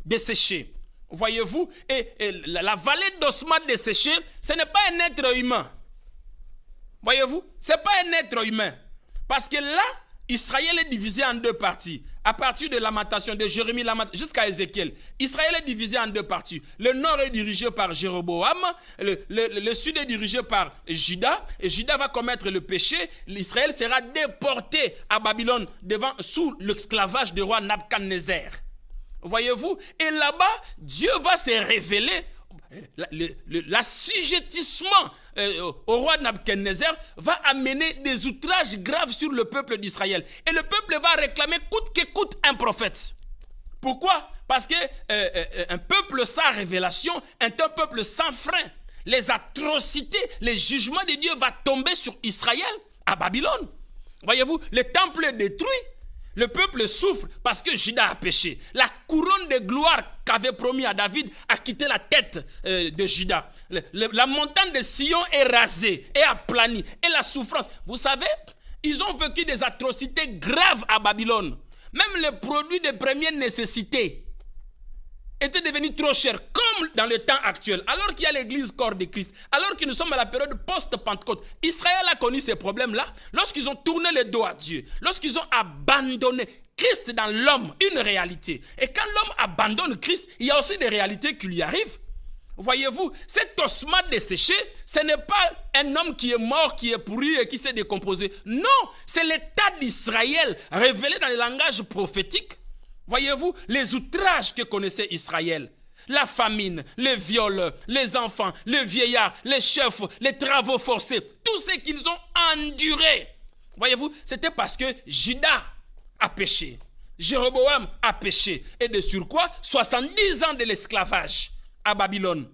desséchés. Voyez-vous, et la vallée d'ossements desséchés, ce n'est pas un être humain. Voyez-vous, ce n'est pas un être humain. Parce que là, Israël est divisé en 2 parties. À partir de Lamentation, de Jérémie jusqu'à Ézéchiel, Israël est divisé en 2 parties. Le nord est dirigé par Jéroboam, le sud est dirigé par Juda, et Juda va commettre le péché. L'Israël sera déporté à Babylone sous l'esclavage du roi Nabuchodonosor. Voyez-vous, et là-bas, Dieu va se révéler. L'assujettissement au roi Nabuchodonosor va amener des outrages graves sur le peuple d'Israël. Et le peuple va réclamer coûte que coûte un prophète. Pourquoi? Parce que un peuple sans révélation est un peuple sans frein. Les atrocités, les jugements de Dieu vont tomber sur Israël à Babylone. Voyez-vous, le temple est détruit. Le peuple souffre parce que Juda a péché. La couronne de gloire qu'avait promis à David a quitté la tête de Juda. La montagne de Sion est rasée et aplanie. Et la souffrance. Vous savez, ils ont vécu des atrocités graves à Babylone. Même les produits de première nécessité étaient devenus trop chers, comme dans le temps actuel. Alors qu'il y a l'église corps de Christ, alors que nous sommes à la période post-Pentecôte, Israël a connu ces problèmes-là lorsqu'ils ont tourné le dos à Dieu, lorsqu'ils ont abandonné Christ dans l'homme, une réalité. Et quand l'homme abandonne Christ, il y a aussi des réalités qui lui arrivent. Voyez-vous, cet ossement desséché, ce n'est pas un homme qui est mort, qui est pourri et qui s'est décomposé. Non, c'est l'état d'Israël révélé dans le langage prophétique. Voyez-vous, les outrages que connaissait Israël, la famine, les viols, les enfants, les vieillards, les chefs, les travaux forcés, tout ce qu'ils ont enduré. Voyez-vous, c'était parce que Juda a péché, Jéroboam a péché, et de surcroît, 70 ans de l'esclavage à Babylone.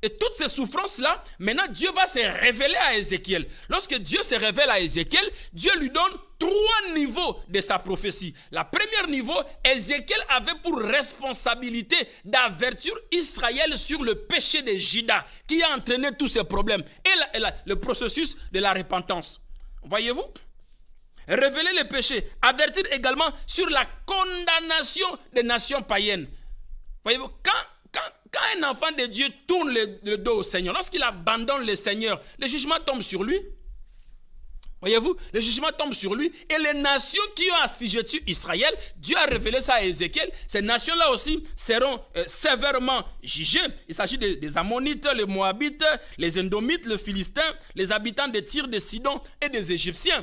Et toutes ces souffrances-là, maintenant Dieu va se révéler à Ézéchiel. Lorsque Dieu se révèle à Ézéchiel, Dieu lui donne 3 niveaux de sa prophétie. La première niveau, Ézéchiel avait pour responsabilité d'avertir Israël sur le péché de Juda qui a entraîné tous ces problèmes et le processus de la repentance. Voyez-vous? Révéler le péché, avertir également sur la condamnation des nations païennes. Voyez-vous, quand un enfant de Dieu tourne le dos au Seigneur, lorsqu'il abandonne le Seigneur, le jugement tombe sur lui. Voyez-vous, le jugement tombe sur lui et les nations qui ont assujetti Israël, Dieu a révélé ça à Ézéchiel, ces nations-là aussi seront sévèrement jugées. Il s'agit des Ammonites, les Moabites, les Édomites, les Philistins, les habitants de Tyr, de Sidon et des Égyptiens.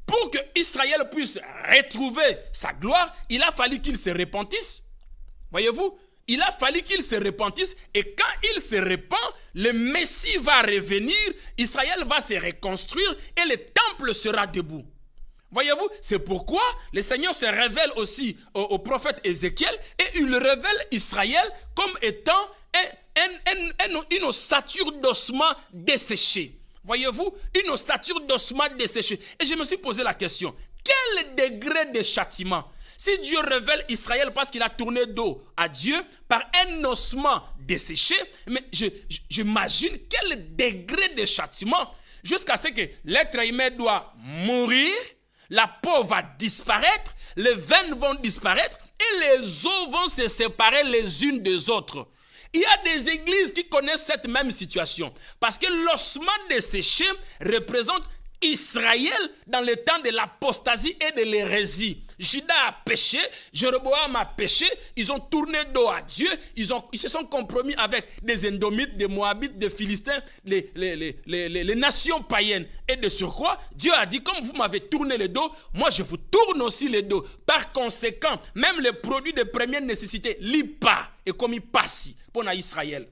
Pour que Israël puisse retrouver sa gloire, il a fallu qu'il se repentisse. Voyez-vous, il a fallu qu'il se repentisse et quand il se repent, le Messie va revenir, Israël va se reconstruire et le temple sera debout. Voyez-vous, c'est pourquoi le Seigneur se révèle aussi au prophète Ézéchiel et il révèle Israël comme étant une ossature d'ossements desséchés. Voyez-vous, une ossature d'ossements desséchés. Et je me suis posé la question, quel degré de châtiment? Si Dieu révèle Israël parce qu'il a tourné dos à Dieu par un ossement desséché, mais j'imagine quel degré de châtiment jusqu'à ce que l'être humain doit mourir, la peau va disparaître, les veines vont disparaître et les os vont se séparer les unes des autres. Il y a des églises qui connaissent cette même situation parce que l'ossement desséché représente Israël dans le temps de l'apostasie et de l'hérésie. Juda a péché, Jéroboam a péché, ils ont tourné dos à Dieu, ils se sont compromis avec des Édomites, des Moabites, des Philistins, les nations païennes. Et de surcroît, Dieu a dit, comme vous m'avez tourné le dos, moi je vous tourne aussi le dos. Par conséquent, même les produits de première nécessité, l'IPA est commis passi pour Israël.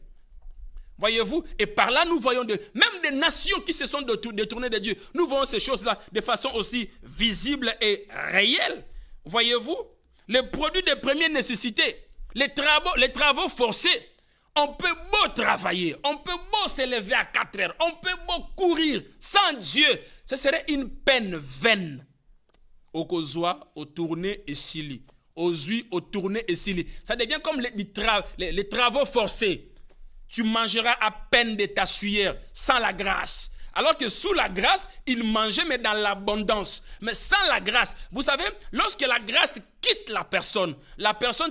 Voyez-vous, et par là nous voyons même des nations qui se sont détournées de Dieu. Nous voyons ces choses-là de façon aussi visible et réelle. Voyez-vous, les produits de première nécessité, les travaux forcés. On peut beau travailler, on peut beau se lever à 4 heures, on peut beau courir sans Dieu. Ce serait une peine vaine. Au kozwa, au tourner et sili. Au zui, au tourner et sili. Ça devient comme les travaux forcés. Tu mangeras à peine de ta sueur, sans la grâce. Alors que sous la grâce, il mangeait, mais dans l'abondance. Mais sans la grâce, vous savez, lorsque la grâce quitte la personne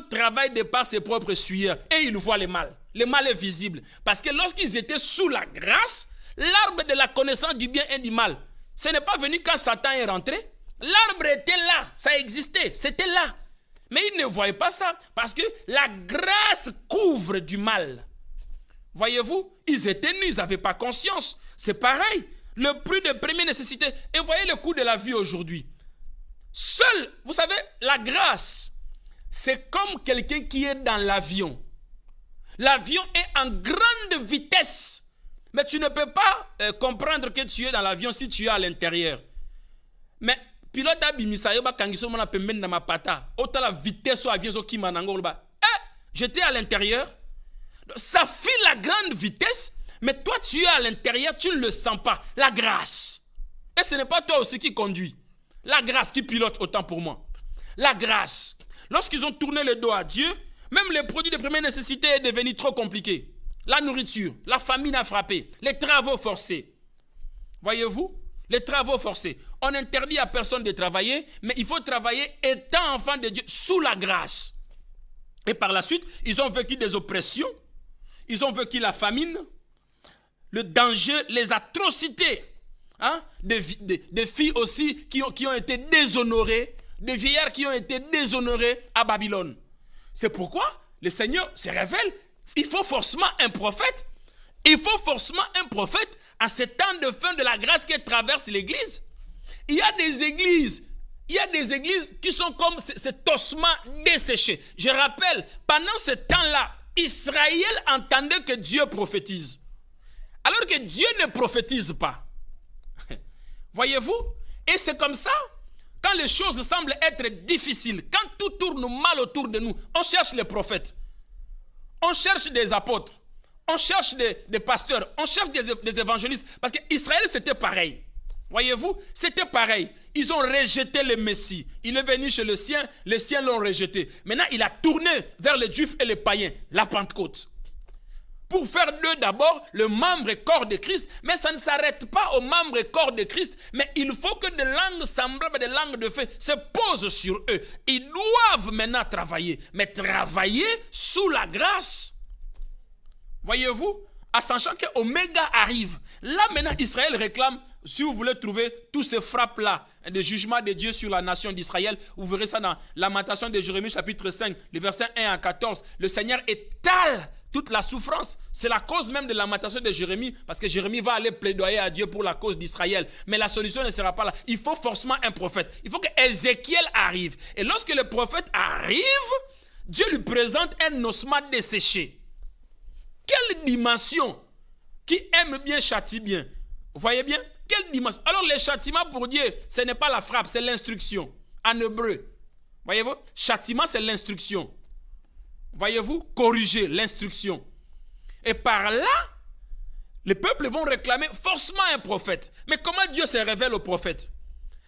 travaille de par ses propres sueurs et il voit le mal. Le mal est visible. Parce que lorsqu'ils étaient sous la grâce, l'arbre de la connaissance du bien et du mal, ce n'est pas venu quand Satan est rentré. L'arbre était là, ça existait, c'était là. Mais ils ne voyaient pas ça parce que la grâce couvre du mal. Voyez-vous, ils étaient nus, ils n'avaient pas conscience. C'est pareil, le prix de première nécessité. Et voyez le coût de la vie aujourd'hui. Seul, vous savez, la grâce, c'est comme quelqu'un qui est dans l'avion. L'avion est en grande vitesse. Mais tu ne peux pas comprendre que tu es dans l'avion si tu es à l'intérieur. Mais pilote abimisayoba kangiso mona pembeni na mapata. Ota la vitesse au avion qui manangolba. J'étais à l'intérieur. Ça file la grande vitesse, mais toi tu es à l'intérieur, tu ne le sens pas. La grâce. Et ce n'est pas toi aussi qui conduis. La grâce qui pilote autant pour moi. La grâce. Lorsqu'ils ont tourné le dos à Dieu, même les produits de première nécessité est devenu trop compliqué. La nourriture, la famine a frappé, les travaux forcés. Voyez-vous, les travaux forcés. On interdit à personne de travailler, mais il faut travailler étant enfant de Dieu sous la grâce. Et par la suite, ils ont vécu des oppressions. Ils ont vécu la famine, le danger, les atrocités. Des filles aussi qui ont été déshonorées, des vieillards qui ont été déshonorés à Babylone. C'est pourquoi le Seigneur se révèle. Il faut forcément un prophète. Il faut forcément un prophète à ce temps de fin de la grâce qui traverse l'Église. Il y a des églises qui sont comme cet ossement desséché. Je rappelle, pendant ce temps-là, Israël entendait que Dieu prophétise. Alors que Dieu ne prophétise pas. Voyez-vous? Et c'est comme ça, quand les choses semblent être difficiles, quand tout tourne mal autour de nous, on cherche les prophètes. On cherche des apôtres. On cherche des pasteurs. On cherche des évangélistes. Parce qu'Israël, c'était pareil. Voyez-vous, c'était pareil. Ils ont rejeté le Messie. Il est venu chez les siens l'ont rejeté. Maintenant, il a tourné vers les Juifs et les païens, la Pentecôte. Pour faire d'eux d'abord le membre et corps de Christ. Mais ça ne s'arrête pas au membre et corps de Christ. Mais il faut que des langues semblables, des langues de feu se posent sur eux. Ils doivent maintenant travailler. Mais travailler sous la grâce. Voyez-vous, à sachant qu'Oméga arrive. Là maintenant, Israël réclame si vous voulez trouver tous ces frappes-là, de jugement de Dieu sur la nation d'Israël, vous verrez ça dans Lamentation de Jérémie chapitre 5, le verset 1 à 14. Le Seigneur étale toute la souffrance. C'est la cause même de la lamentation de Jérémie, parce que Jérémie va aller plaidoyer à Dieu pour la cause d'Israël. Mais la solution ne sera pas là. Il faut forcément un prophète. Il faut que Ézéchiel arrive. Et lorsque le prophète arrive, Dieu lui présente un ossement desséché. Quelle dimension! Qui aime bien châtie bien. Vous voyez bien? Quelle dimension? Alors les châtiments pour Dieu, ce n'est pas la frappe, c'est l'instruction. En hébreu. Voyez-vous? Châtiment, c'est l'instruction. Voyez-vous? Corriger, l'instruction. Et par là, les peuples vont réclamer forcément un prophète. Mais comment Dieu se révèle au prophète?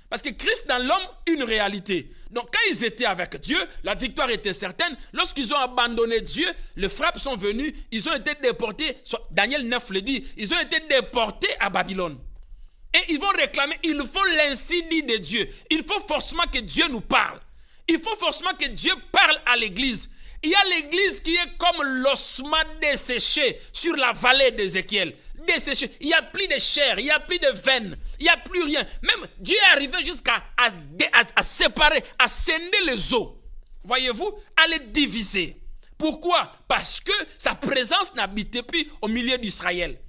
Parce que Christ dans l'homme, une réalité. Donc quand ils étaient avec Dieu, la victoire était certaine. Lorsqu'ils ont abandonné Dieu, les frappes sont venues, ils ont été déportés, Daniel 9 le dit, ils ont été déportés à Babylone. Et ils vont réclamer, il faut l'ainsi dit de Dieu. Il faut forcément que Dieu nous parle. Il faut forcément que Dieu parle à l'église. Il y a l'église qui est comme l'ossement desséché sur la vallée d'Ézéchiel. Desséché. Il n'y a plus de chair, il n'y a plus de veines, il n'y a plus rien. Même Dieu est arrivé jusqu'à séparer, à scinder les os. Voyez-vous, à les diviser. Pourquoi? Parce que sa présence n'habitait plus au milieu d'Israël.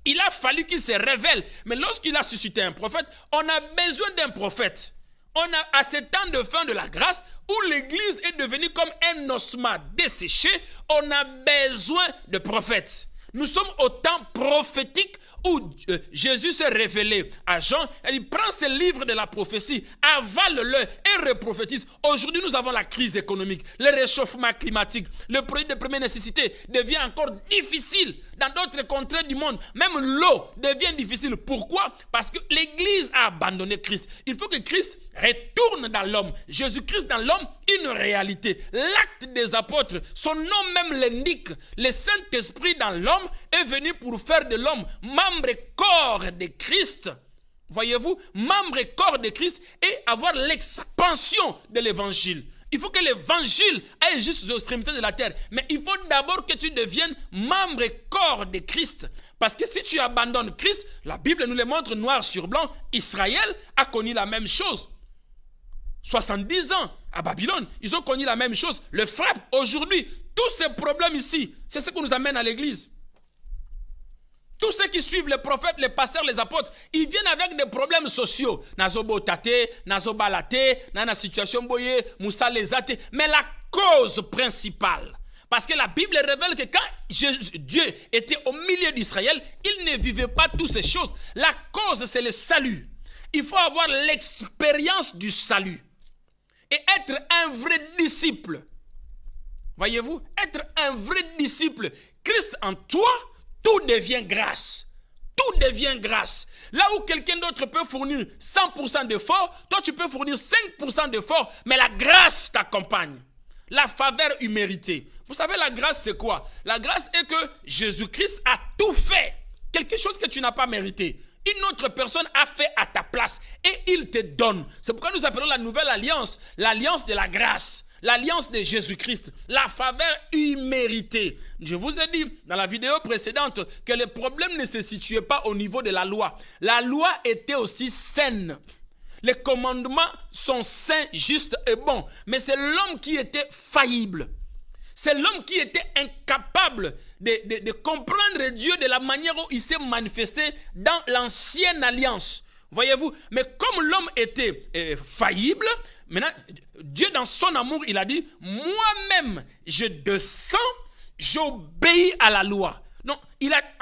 Il a fallu qu'il se révèle. Mais lorsqu'il a suscité un prophète, on a besoin d'un prophète. On a à ce temps de fin de la grâce où l'église est devenue comme un ossement desséché, on a besoin de prophètes. Nous sommes au temps prophétique où Jésus s'est révélé à Jean. Il prend ce livre de la prophétie, avale-le et reprophétise. Aujourd'hui, nous avons la crise économique, le réchauffement climatique, le produit de première nécessité devient encore difficile. Dans d'autres contrées du monde, même l'eau devient difficile. Pourquoi? Parce que l'Église a abandonné Christ. Il faut que Christ retourne dans l'homme. Jésus-Christ dans l'homme, une réalité. L'acte des apôtres, son nom même l'indique. Le Saint-Esprit dans l'homme est venu pour faire de l'homme membre et corps de Christ. Voyez-vous, membre et corps de Christ et avoir l'expansion de l'évangile. Il faut que l'évangile aille jusqu'aux extrémités de la terre. Mais il faut d'abord que tu deviennes membre et corps de Christ. Parce que si tu abandonnes Christ, la Bible nous le montre noir sur blanc, Israël a connu la même chose. 70 ans à Babylone, ils ont connu la même chose. Le frappe aujourd'hui, tous ces problèmes ici, c'est ce qui nous amène à l'église. Tous ceux qui suivent les prophètes, les pasteurs, les apôtres, ils viennent avec des problèmes sociaux. Nazobo tate, nazoba late, nana situation boye, moussa lesate. Mais la cause principale, parce que la Bible révèle que quand Dieu était au milieu d'Israël, il ne vivait pas toutes ces choses. La cause, c'est le salut. Il faut avoir l'expérience du salut et être un vrai disciple. Voyez-vous, être un vrai disciple. Christ en toi, tout devient grâce. Tout devient grâce. Là où quelqu'un d'autre peut fournir 100% d'efforts, toi tu peux fournir 5% d'efforts, mais la grâce t'accompagne. La faveur imméritée. Vous savez, la grâce c'est quoi? La grâce est que Jésus-Christ a tout fait. Quelque chose que tu n'as pas mérité. Une autre personne a fait à ta place et il te donne. C'est pourquoi nous appelons la nouvelle alliance, l'alliance de la grâce. L'alliance de Jésus-Christ, la faveur imméritée. Je vous ai dit dans la vidéo précédente que le problème ne se situait pas au niveau de la loi. La loi était aussi saine. Les commandements sont sains, justes et bons. Mais c'est l'homme qui était faillible. C'est l'homme qui était incapable de comprendre Dieu de la manière où il s'est manifesté dans l'ancienne alliance. Voyez-vous, mais comme l'homme était faillible, maintenant, Dieu dans son amour, il a dit, moi-même, je descends, j'obéis à la loi. Donc,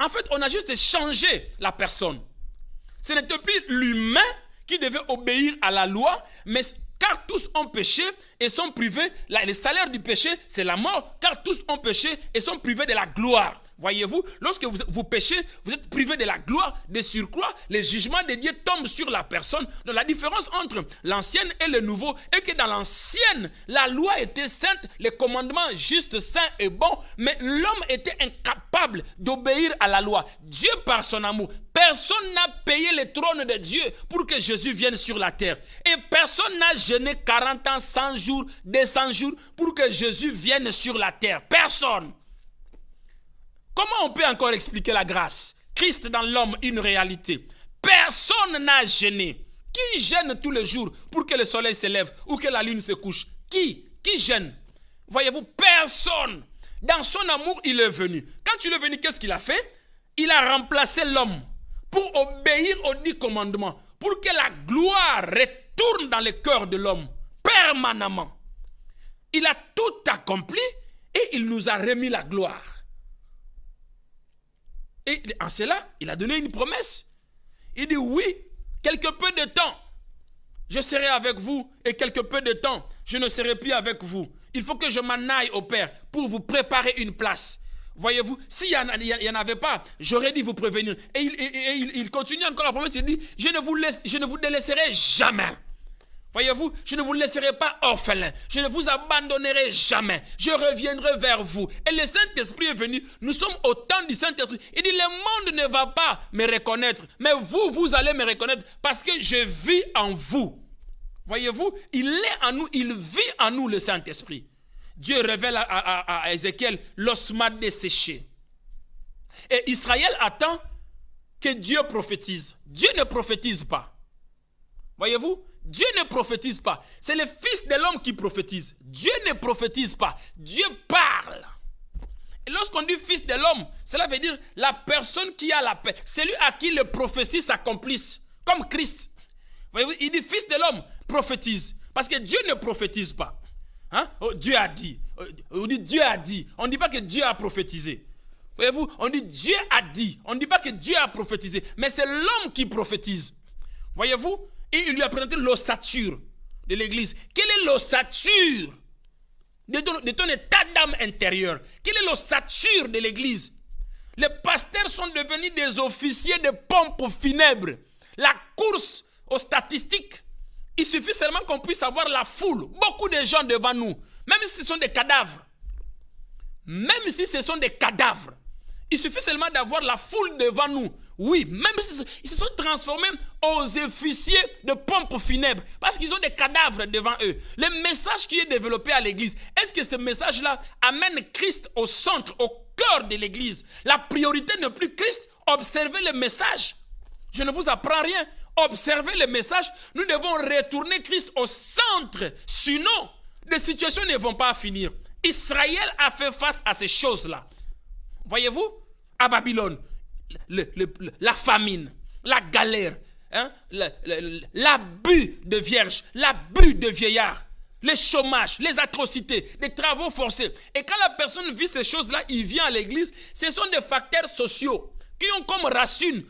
en fait, on a juste changé la personne. Ce n'était plus l'humain qui devait obéir à la loi, mais car tous ont péché et sont privés, le salaire du péché, c'est la mort, car tous ont péché et sont privés de la gloire. Voyez-vous, lorsque vous péchez, vous êtes privé de la gloire, de surcroît, les jugements de Dieu tombent sur la personne. Donc la différence entre l'ancienne et le nouveau est que dans l'ancienne, la loi était sainte, les commandements justes, saints et bons, mais l'homme était incapable d'obéir à la loi. Dieu par son amour, personne n'a payé le trône de Dieu pour que Jésus vienne sur la terre. Et personne n'a jeûné 40 ans, 100 jours, 200 jours pour que Jésus vienne sur la terre. Personne. Comment on peut encore expliquer la grâce? Christ dans l'homme, une réalité. personne n'a gêné. Qui gêne tous les jours pour que le soleil se lève ou que la lune se couche? Qui gêne? Voyez-vous, personne. Dans son amour, il est venu. Quand il est venu, qu'est-ce qu'il a fait? Il a remplacé l'homme pour obéir aux 10 commandements, pour que la gloire retourne dans le cœur de l'homme permanemment. Il a tout accompli et il nous a remis la gloire. Et en cela, il a donné une promesse. Il dit oui, quelque peu de temps, je serai avec vous et quelque peu de temps, je ne serai plus avec vous. Il faut que je m'en aille au Père pour vous préparer une place. Voyez-vous, s'il n'y en avait pas, j'aurais dû vous prévenir. Et il continue encore la promesse, il dit, je ne vous délaisserai jamais. Voyez-vous, je ne vous laisserai pas orphelin. Je ne vous abandonnerai jamais. Je reviendrai vers vous. Et le Saint-Esprit est venu. Nous sommes au temps du Saint-Esprit. Il dit, le monde ne va pas me reconnaître. Mais vous allez me reconnaître parce que je vis en vous. Voyez-vous, il est en nous, il vit en nous le Saint-Esprit. Dieu révèle à Ézéchiel l'osma desséché. Et Israël attend que Dieu prophétise. Dieu ne prophétise pas. Voyez-vous, Dieu ne prophétise pas. C'est le Fils de l'homme qui prophétise. Dieu ne prophétise pas. Dieu parle. Et lorsqu'on dit Fils de l'homme, cela veut dire la personne qui a la paix. Celui à qui les prophéties s'accomplissent. Comme Christ. Voyez-vous, il dit Fils de l'homme prophétise. Parce que Dieu ne prophétise pas. Hein? Oh, Dieu a dit. On dit Dieu a dit. On ne dit pas que Dieu a prophétisé. Voyez-vous, on dit Dieu a dit. On ne dit pas que Dieu a prophétisé. Mais c'est l'homme qui prophétise. Voyez-vous? Et il lui a présenté l'ossature de l'église. Quelle est l'ossature de ton état d'âme intérieur? Quelle est l'ossature de l'église? Les pasteurs sont devenus des officiers de pompes funèbres. La course aux statistiques, il suffit seulement qu'on puisse avoir la foule. Beaucoup de gens devant nous, même si ce sont des cadavres. Même si ce sont des cadavres. Il suffit seulement d'avoir la foule devant nous. Oui, même si ils se sont transformés aux officiers de pompes funèbres parce qu'ils ont des cadavres devant eux. Le message qui est développé à l'église, est-ce que ce message-là amène Christ au centre, au cœur de l'église? La priorité n'est plus Christ. Observez le message. Je ne vous apprends rien. Observez le message. Nous devons retourner Christ au centre. Sinon, les situations ne vont pas finir. Israël a fait face à ces choses-là. Voyez-vous, à Babylone, la famine, la galère, hein, l'abus de vierges, l'abus de vieillards, le chômage, les atrocités, les travaux forcés. Et quand la personne vit ces choses-là, il vient à l'église, ce sont des facteurs sociaux qui ont comme racine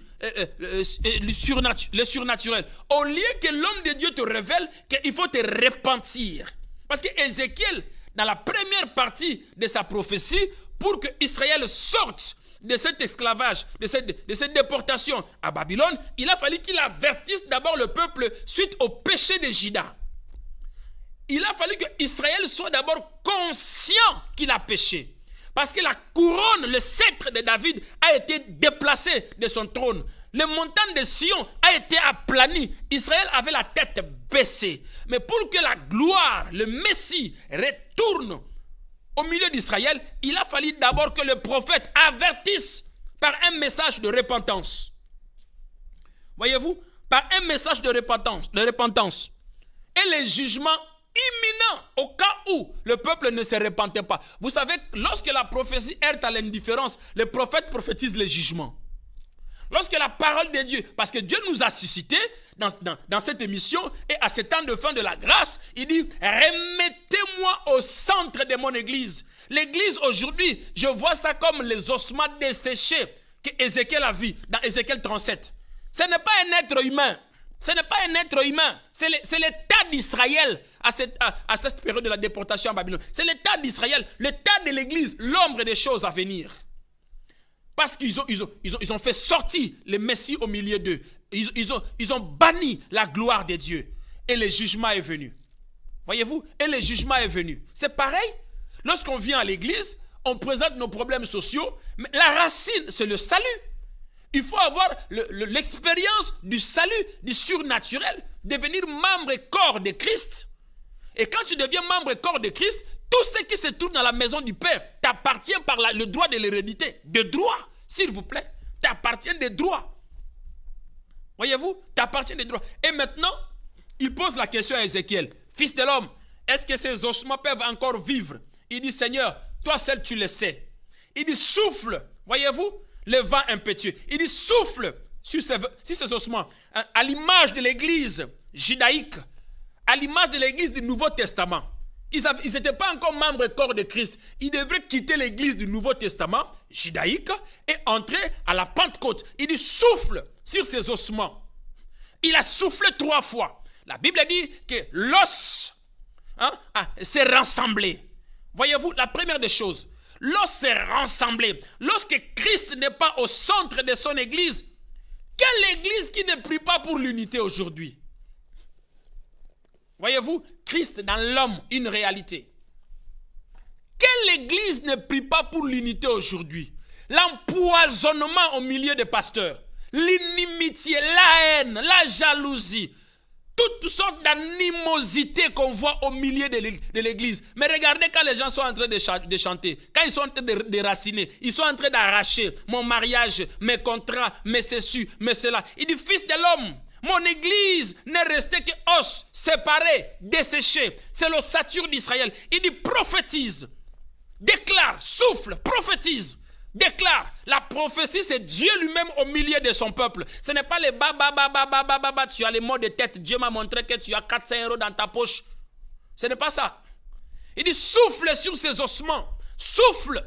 le surnaturel. Au lieu que l'homme de Dieu te révèle qu'il faut te repentir. Parce que Ézéchiel, dans la première partie de sa prophétie, pour que Israël sorte de cet esclavage, de cette déportation à Babylone, il a fallu qu'il avertisse d'abord le peuple suite au péché de Juda. Il a fallu que Israël soit d'abord conscient qu'il a péché. Parce que la couronne, le sceptre de David a été déplacé de son trône. Le montagne de Sion a été aplani. Israël avait la tête baissée. Mais pour que la gloire, le Messie, retourne au milieu d'Israël, il a fallu d'abord que le prophète avertisse par un message de repentance. Voyez-vous, par un message de repentance. Et les jugements imminents au cas où le peuple ne se repentait pas. Vous savez, lorsque la prophétie heurte à l'indifférence, le prophète prophétise les jugements. Lorsque la parole de Dieu, parce que Dieu nous a suscités dans cette émission et à ce temps de fin de la grâce, il dit, remettez-moi au centre de mon église. L'église aujourd'hui, je vois ça comme les ossements desséchés que Ézéchiel a vu dans Ézéchiel 37. Ce n'est pas un être humain. Ce n'est pas un être humain. C'est l'état d'Israël à cette période de la déportation à Babylone. C'est l'état d'Israël, l'état de l'église, l'ombre des choses à venir. Parce qu'ils ont fait sortir le Messie au milieu d'eux. Ils ont banni la gloire de Dieu. Et le jugement est venu. Voyez-vous? Et le jugement est venu. C'est pareil. Lorsqu'on vient à l'église, on présente nos problèmes sociaux. Mais la racine, c'est le salut. Il faut avoir l'expérience du salut, du surnaturel. Devenir membre et corps de Christ. Et quand tu deviens membre et corps de Christ, tout ce qui se trouve dans la maison du Père t'appartient par le droit de l'hérédité. De droit, s'il vous plaît. T'appartient de droit. Voyez-vous, tu appartiens des droits. Et maintenant, il pose la question à Ézéchiel. Fils de l'homme, est-ce que ces ossements peuvent encore vivre? Il dit, Seigneur, toi seul tu le sais. Il dit, souffle. Voyez-vous, le vent impétueux. Il dit, souffle sur ces ossements. À l'image de l'église judaïque, à l'image de l'église du Nouveau Testament. Ils n'étaient pas encore membres du corps de Christ. Ils devraient quitter l'église du Nouveau Testament judaïque et entrer à la Pentecôte. Il dit souffle sur ses ossements. Il a soufflé 3 fois. La Bible dit que l'os s'est rassemblé. Voyez-vous, la première des choses, l'os s'est rassemblé. Lorsque Christ n'est pas au centre de son église, quelle église qui ne prie pas pour l'unité aujourd'hui? Voyez-vous, Christ dans l'homme, une réalité. Quelle église ne prie pas pour l'unité aujourd'hui? L'empoisonnement au milieu des pasteurs, l'inimitié, la haine, la jalousie, toutes sortes d'animosités qu'on voit au milieu de l'église. Mais regardez quand les gens sont en train de chanter, quand ils sont en train de déraciner, ils sont en train d'arracher mon mariage, mes contrats, mes ceci, mes cela. Il dit, fils de l'homme, mon église n'est restée que os, séparée, desséchée. C'est l'ossature d'Israël. Il dit prophétise, déclare, souffle, prophétise, déclare. La prophétie, c'est Dieu lui-même au milieu de son peuple. Ce n'est pas les ba, tu as les mots de tête. Dieu m'a montré que tu as 400 € dans ta poche. Ce n'est pas ça. Il dit souffle sur ses ossements. Souffle.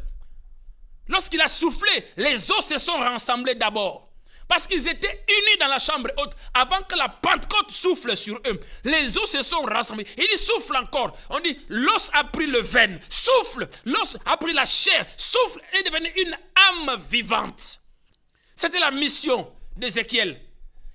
Lorsqu'il a soufflé, les os se sont rassemblés d'abord. Parce qu'ils étaient unis dans la chambre haute avant que la Pentecôte souffle sur eux. Les os se sont rassemblés. Il dit souffle encore. On dit l'os a pris le veine. Souffle. L'os a pris la chair. Souffle est devenu une âme vivante. C'était la mission d'Ézéchiel.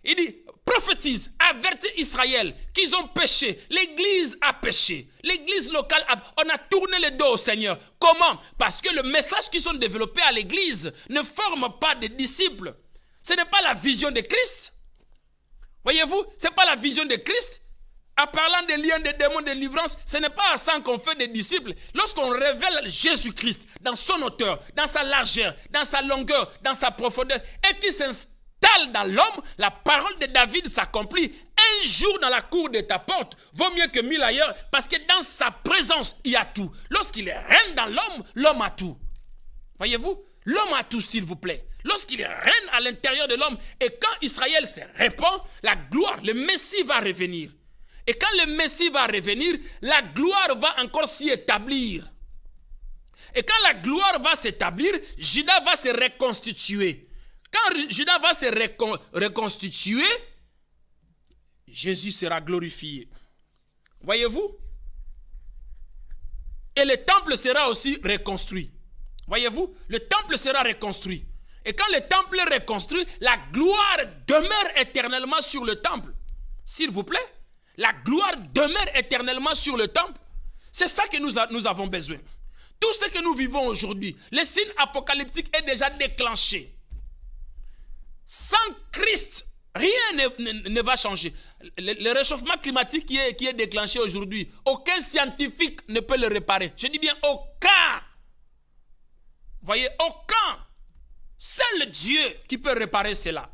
Il dit prophétise, avertis Israël qu'ils ont péché. L'église a péché. L'église locale, on a tourné le dos au Seigneur. Comment? Parce que le message qu'ils ont développé à l'église ne forme pas de disciples. Ce n'est pas la vision de Christ. Voyez-vous, ce n'est pas la vision de Christ. En parlant des liens, des démons, de délivrance, ce n'est pas à ça qu'on fait des disciples. Lorsqu'on révèle Jésus-Christ dans son hauteur, dans sa largeur, dans sa longueur, dans sa profondeur, et qui s'installe dans l'homme, la parole de David s'accomplit. Un jour dans la cour de ta porte vaut mieux que 1000 ailleurs, parce que dans sa présence, il y a tout. Lorsqu'il règne dans l'homme, l'homme a tout. Voyez-vous, l'homme a tout, s'il vous plaît. Lorsqu'il règne à l'intérieur de l'homme, et quand Israël se répand, la gloire, le Messie va revenir. Et quand le Messie va revenir, la gloire va encore s'y établir. Et quand la gloire va s'établir, Juda va se reconstituer. Quand Juda va se reconstituer, Jésus sera glorifié. Voyez-vous? Et le temple sera aussi reconstruit. Voyez-vous? Le temple sera reconstruit. Et quand le temple est reconstruit, la gloire demeure éternellement sur le temple. S'il vous plaît, la gloire demeure éternellement sur le temple. C'est ça que nous avons besoin. Tout ce que nous vivons aujourd'hui, le signe apocalyptique est déjà déclenché. Sans Christ, rien ne va changer. Le réchauffement climatique qui est déclenché aujourd'hui, aucun scientifique ne peut le réparer. Je dis bien aucun. Voyez, aucun. Seul Dieu qui peut réparer cela.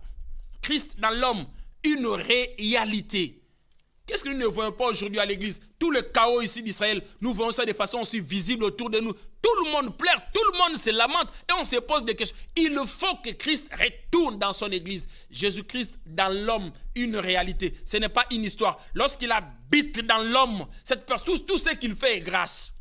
Christ dans l'homme, une réalité. Qu'est-ce que nous ne voyons pas aujourd'hui à l'église? Tout le chaos ici d'Israël, nous voyons ça de façon aussi visible autour de nous. Tout le monde pleure, tout le monde se lamente et on se pose des questions. Il faut que Christ retourne dans son église. Jésus-Christ dans l'homme, une réalité. Ce n'est pas une histoire. Lorsqu'il habite dans l'homme, tout ce qu'il fait est grâce.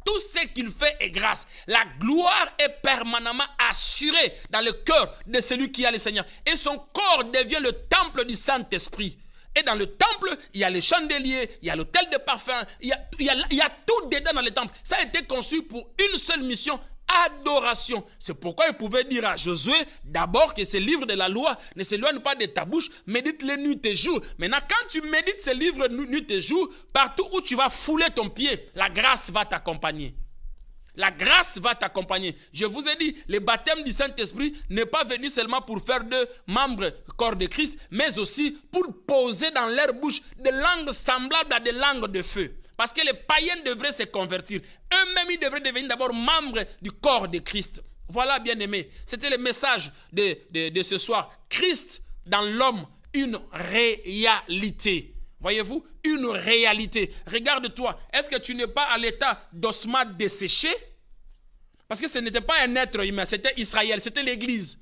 Tout ce qu'il fait est grâce. La gloire est permanemment assurée dans le cœur de celui qui a le Seigneur. Et son corps devient le temple du Saint-Esprit. Et dans le temple, il y a les chandeliers, il y a l'autel de parfum, il y a tout dedans dans le temple. Ça a été conçu pour une seule mission, adoration. C'est pourquoi il pouvait dire à Josué, d'abord que ce livre de la loi ne s'éloigne pas de ta bouche, médite-le nuit et jour. Maintenant, quand tu médites ce livre nuit et jour, partout où tu vas fouler ton pied, la grâce va t'accompagner. La grâce va t'accompagner. Je vous ai dit, le baptême du Saint-Esprit n'est pas venu seulement pour faire de membres corps de Christ, mais aussi pour poser dans leur bouche des langues semblables à des langues de feu. Parce que les païens devraient se convertir. Eux-mêmes, ils devraient devenir d'abord membres du corps de Christ. Voilà, bien-aimés. C'était le message de ce soir. Christ dans l'homme, une réalité. Voyez-vous, une réalité. Regarde-toi, est-ce que tu n'es pas à l'état d'osma desséché? Parce que ce n'était pas un être humain, c'était Israël, c'était l'Église.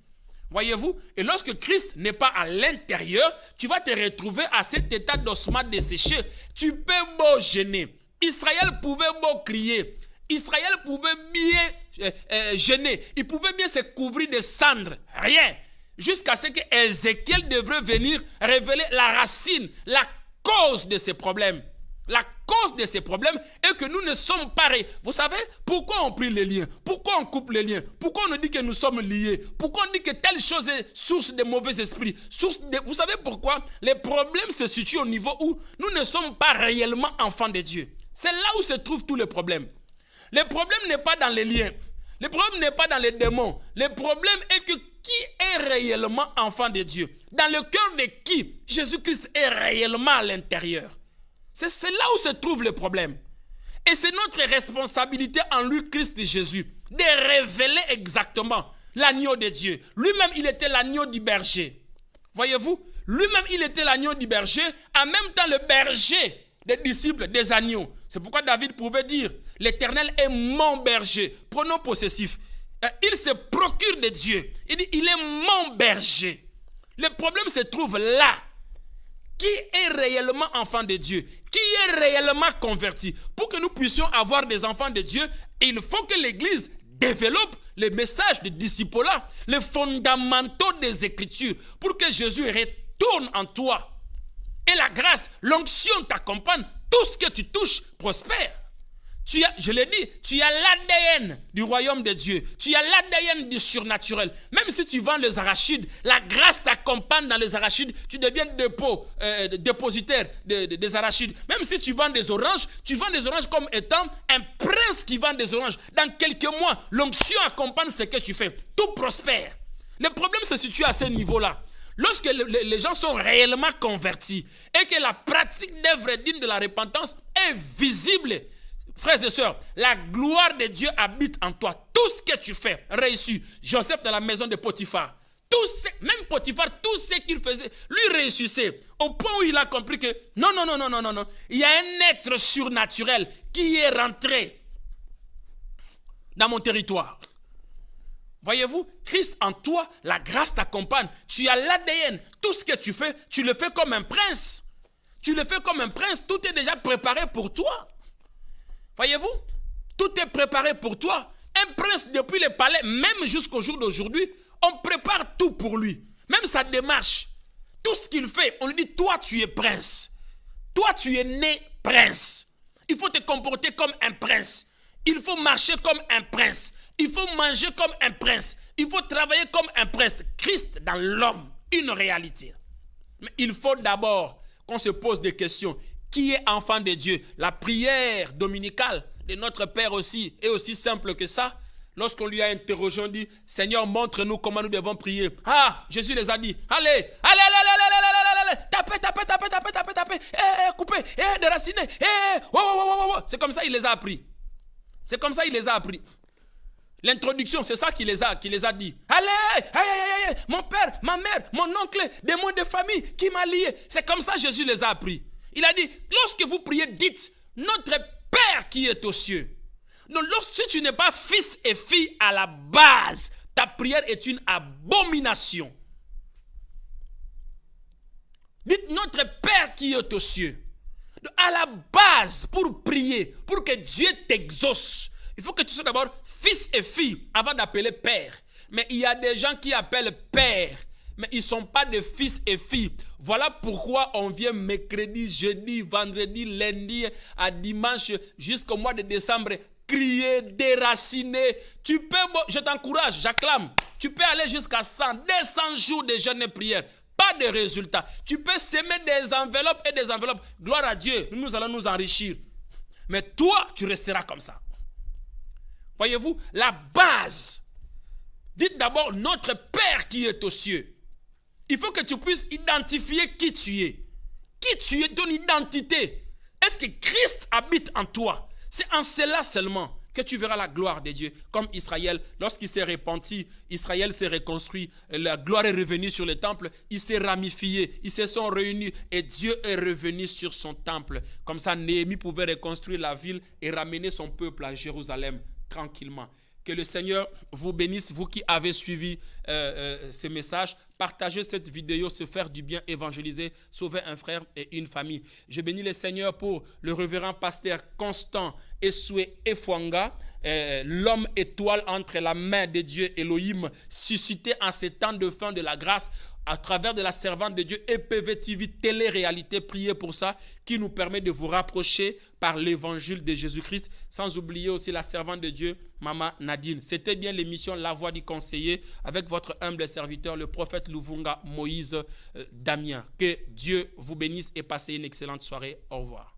Voyez-vous, et lorsque Christ n'est pas à l'intérieur, tu vas te retrouver à cet état d'osma desséché. Tu peux beau gêner. Israël pouvait beau crier. Israël pouvait bien gêner. Il pouvait bien se couvrir de cendres. Rien. Jusqu'à ce que Ézéchiel devrait venir révéler la racine, la cause de ces problèmes. La cause de ces problèmes est que nous ne sommes pas pareils. Vous savez pourquoi on prie les liens? Pourquoi on coupe les liens? Pourquoi on dit que nous sommes liés? Pourquoi on dit que telle chose est source de mauvais esprits? Vous savez pourquoi? Les problèmes se situent au niveau où nous ne sommes pas réellement enfants de Dieu. C'est là où se trouvent tous les problèmes. Le problème n'est pas dans les liens. Le problème n'est pas dans les démons. Le problème est que qui est réellement enfant de Dieu? Dans le cœur de qui Jésus-Christ est réellement à l'intérieur? C'est là où se trouve le problème. Et c'est notre responsabilité en lui, Christ Jésus, de révéler exactement l'agneau de Dieu. Lui-même, il était l'agneau du berger. Voyez-vous? Lui-même, il était l'agneau du berger, en même temps le berger des disciples, des agneaux. C'est pourquoi David pouvait dire, l'Éternel est mon berger. Pronom possessif. Il se procure de Dieu. Il dit, il est mon berger. Le problème se trouve là. Qui est réellement enfant de Dieu? Qui est réellement converti? Pour que nous puissions avoir des enfants de Dieu, il faut que l'Église développe les messages de disciple-là, les fondamentaux des Écritures, pour que Jésus retourne en toi. Et la grâce, l'onction t'accompagne. Tout ce que tu touches prospère. Je l'ai dit, tu as l'ADN du royaume de Dieu. Tu as l'ADN du surnaturel. Même si tu vends les arachides, la grâce t'accompagne dans les arachides. Tu deviens dépositaire des arachides. Même si tu vends des oranges comme étant un prince qui vend des oranges. Dans quelques mois, l'onction accompagne ce que tu fais. Tout prospère. Le problème se situe à ce niveau-là. Lorsque les gens sont réellement convertis et que la pratique d'œuvre digne de la repentance est visible, frères et sœurs, la gloire de Dieu habite en toi. Tout ce que tu fais réussit. Joseph dans la maison de Potiphar, même Potiphar, tout ce qu'il faisait, lui réussissait. Au point où il a compris que non. Il y a un être surnaturel qui est rentré dans mon territoire. Voyez-vous, Christ en toi, la grâce t'accompagne. Tu as l'ADN. Tout ce que tu fais, tu le fais comme un prince. Tu le fais comme un prince. Tout est déjà préparé pour toi. Voyez-vous, tout est préparé pour toi. Un prince depuis le palais, même jusqu'au jour d'aujourd'hui, on prépare tout pour lui. Même sa démarche, tout ce qu'il fait, on lui dit, toi tu es prince. Toi tu es né prince. Il faut te comporter comme un prince. Il faut marcher comme un prince. Il faut manger comme un prince. Il faut travailler comme un prince. Christ dans l'homme, une réalité. Mais il faut d'abord qu'on se pose des questions. Qui est enfant de Dieu? La prière dominicale de notre Père aussi est aussi simple que ça. Lorsqu'on lui a interrogé, on dit, Seigneur, montre-nous comment nous devons prier. Ah, Jésus les a dit, allez, tapez, coupez, déracinez, C'est comme ça il les a appris. C'est comme ça il les a appris. L'introduction, c'est ça qu'il les a dit. Allez, mon père, ma mère, mon oncle, des mots de famille qui m'a lié. C'est comme ça Jésus les a appris. Il a dit, lorsque vous priez, dites, notre Père qui est aux cieux. Donc, si tu n'es pas fils et fille à la base, ta prière est une abomination. Dites, notre Père qui est aux cieux. Donc, à la base, pour prier, pour que Dieu t'exauce, il faut que tu sois d'abord fils et fille avant d'appeler Père. Mais il y a des gens qui appellent Père, mais ils ne sont pas des fils et filles. Voilà pourquoi on vient mercredi, jeudi, vendredi, lundi, à dimanche, jusqu'au mois de décembre, crier, déraciner. Tu peux, je t'encourage, j'acclame. Tu peux aller jusqu'à 100, 200 jours de jeûne et prière. Pas de résultat. Tu peux semer des enveloppes et des enveloppes. Gloire à Dieu, nous allons nous enrichir. Mais toi, tu resteras comme ça. Voyez-vous, la base. Dites d'abord notre Père qui est aux cieux. Il faut que tu puisses identifier qui tu es. Qui tu es, ton identité. Est-ce que Christ habite en toi? C'est en cela seulement que tu verras la gloire de Dieu. Comme Israël, lorsqu'il s'est repenti, Israël s'est reconstruit, la gloire est revenue sur le temple, il s'est ramifié, ils se sont réunis et Dieu est revenu sur son temple. Comme ça, Néhémie pouvait reconstruire la ville et ramener son peuple à Jérusalem tranquillement. Que le Seigneur vous bénisse, vous qui avez suivi ce message. Partagez cette vidéo, se faire du bien, évangéliser, sauver un frère et une famille. Je bénis le Seigneur pour le révérend pasteur Constant Esoué Efwanga, l'homme étoile entre la main de Dieu Elohim, suscité en ces temps de fin de la grâce, à travers de la servante de Dieu, EPV TV, télé-réalité, priez pour ça, qui nous permet de vous rapprocher par l'évangile de Jésus-Christ, sans oublier aussi la servante de Dieu, Maman Nadine. C'était bien l'émission La Voix du Conseiller, avec votre humble serviteur, le prophète Luvunga Moïse Damien. Que Dieu vous bénisse et passez une excellente soirée. Au revoir.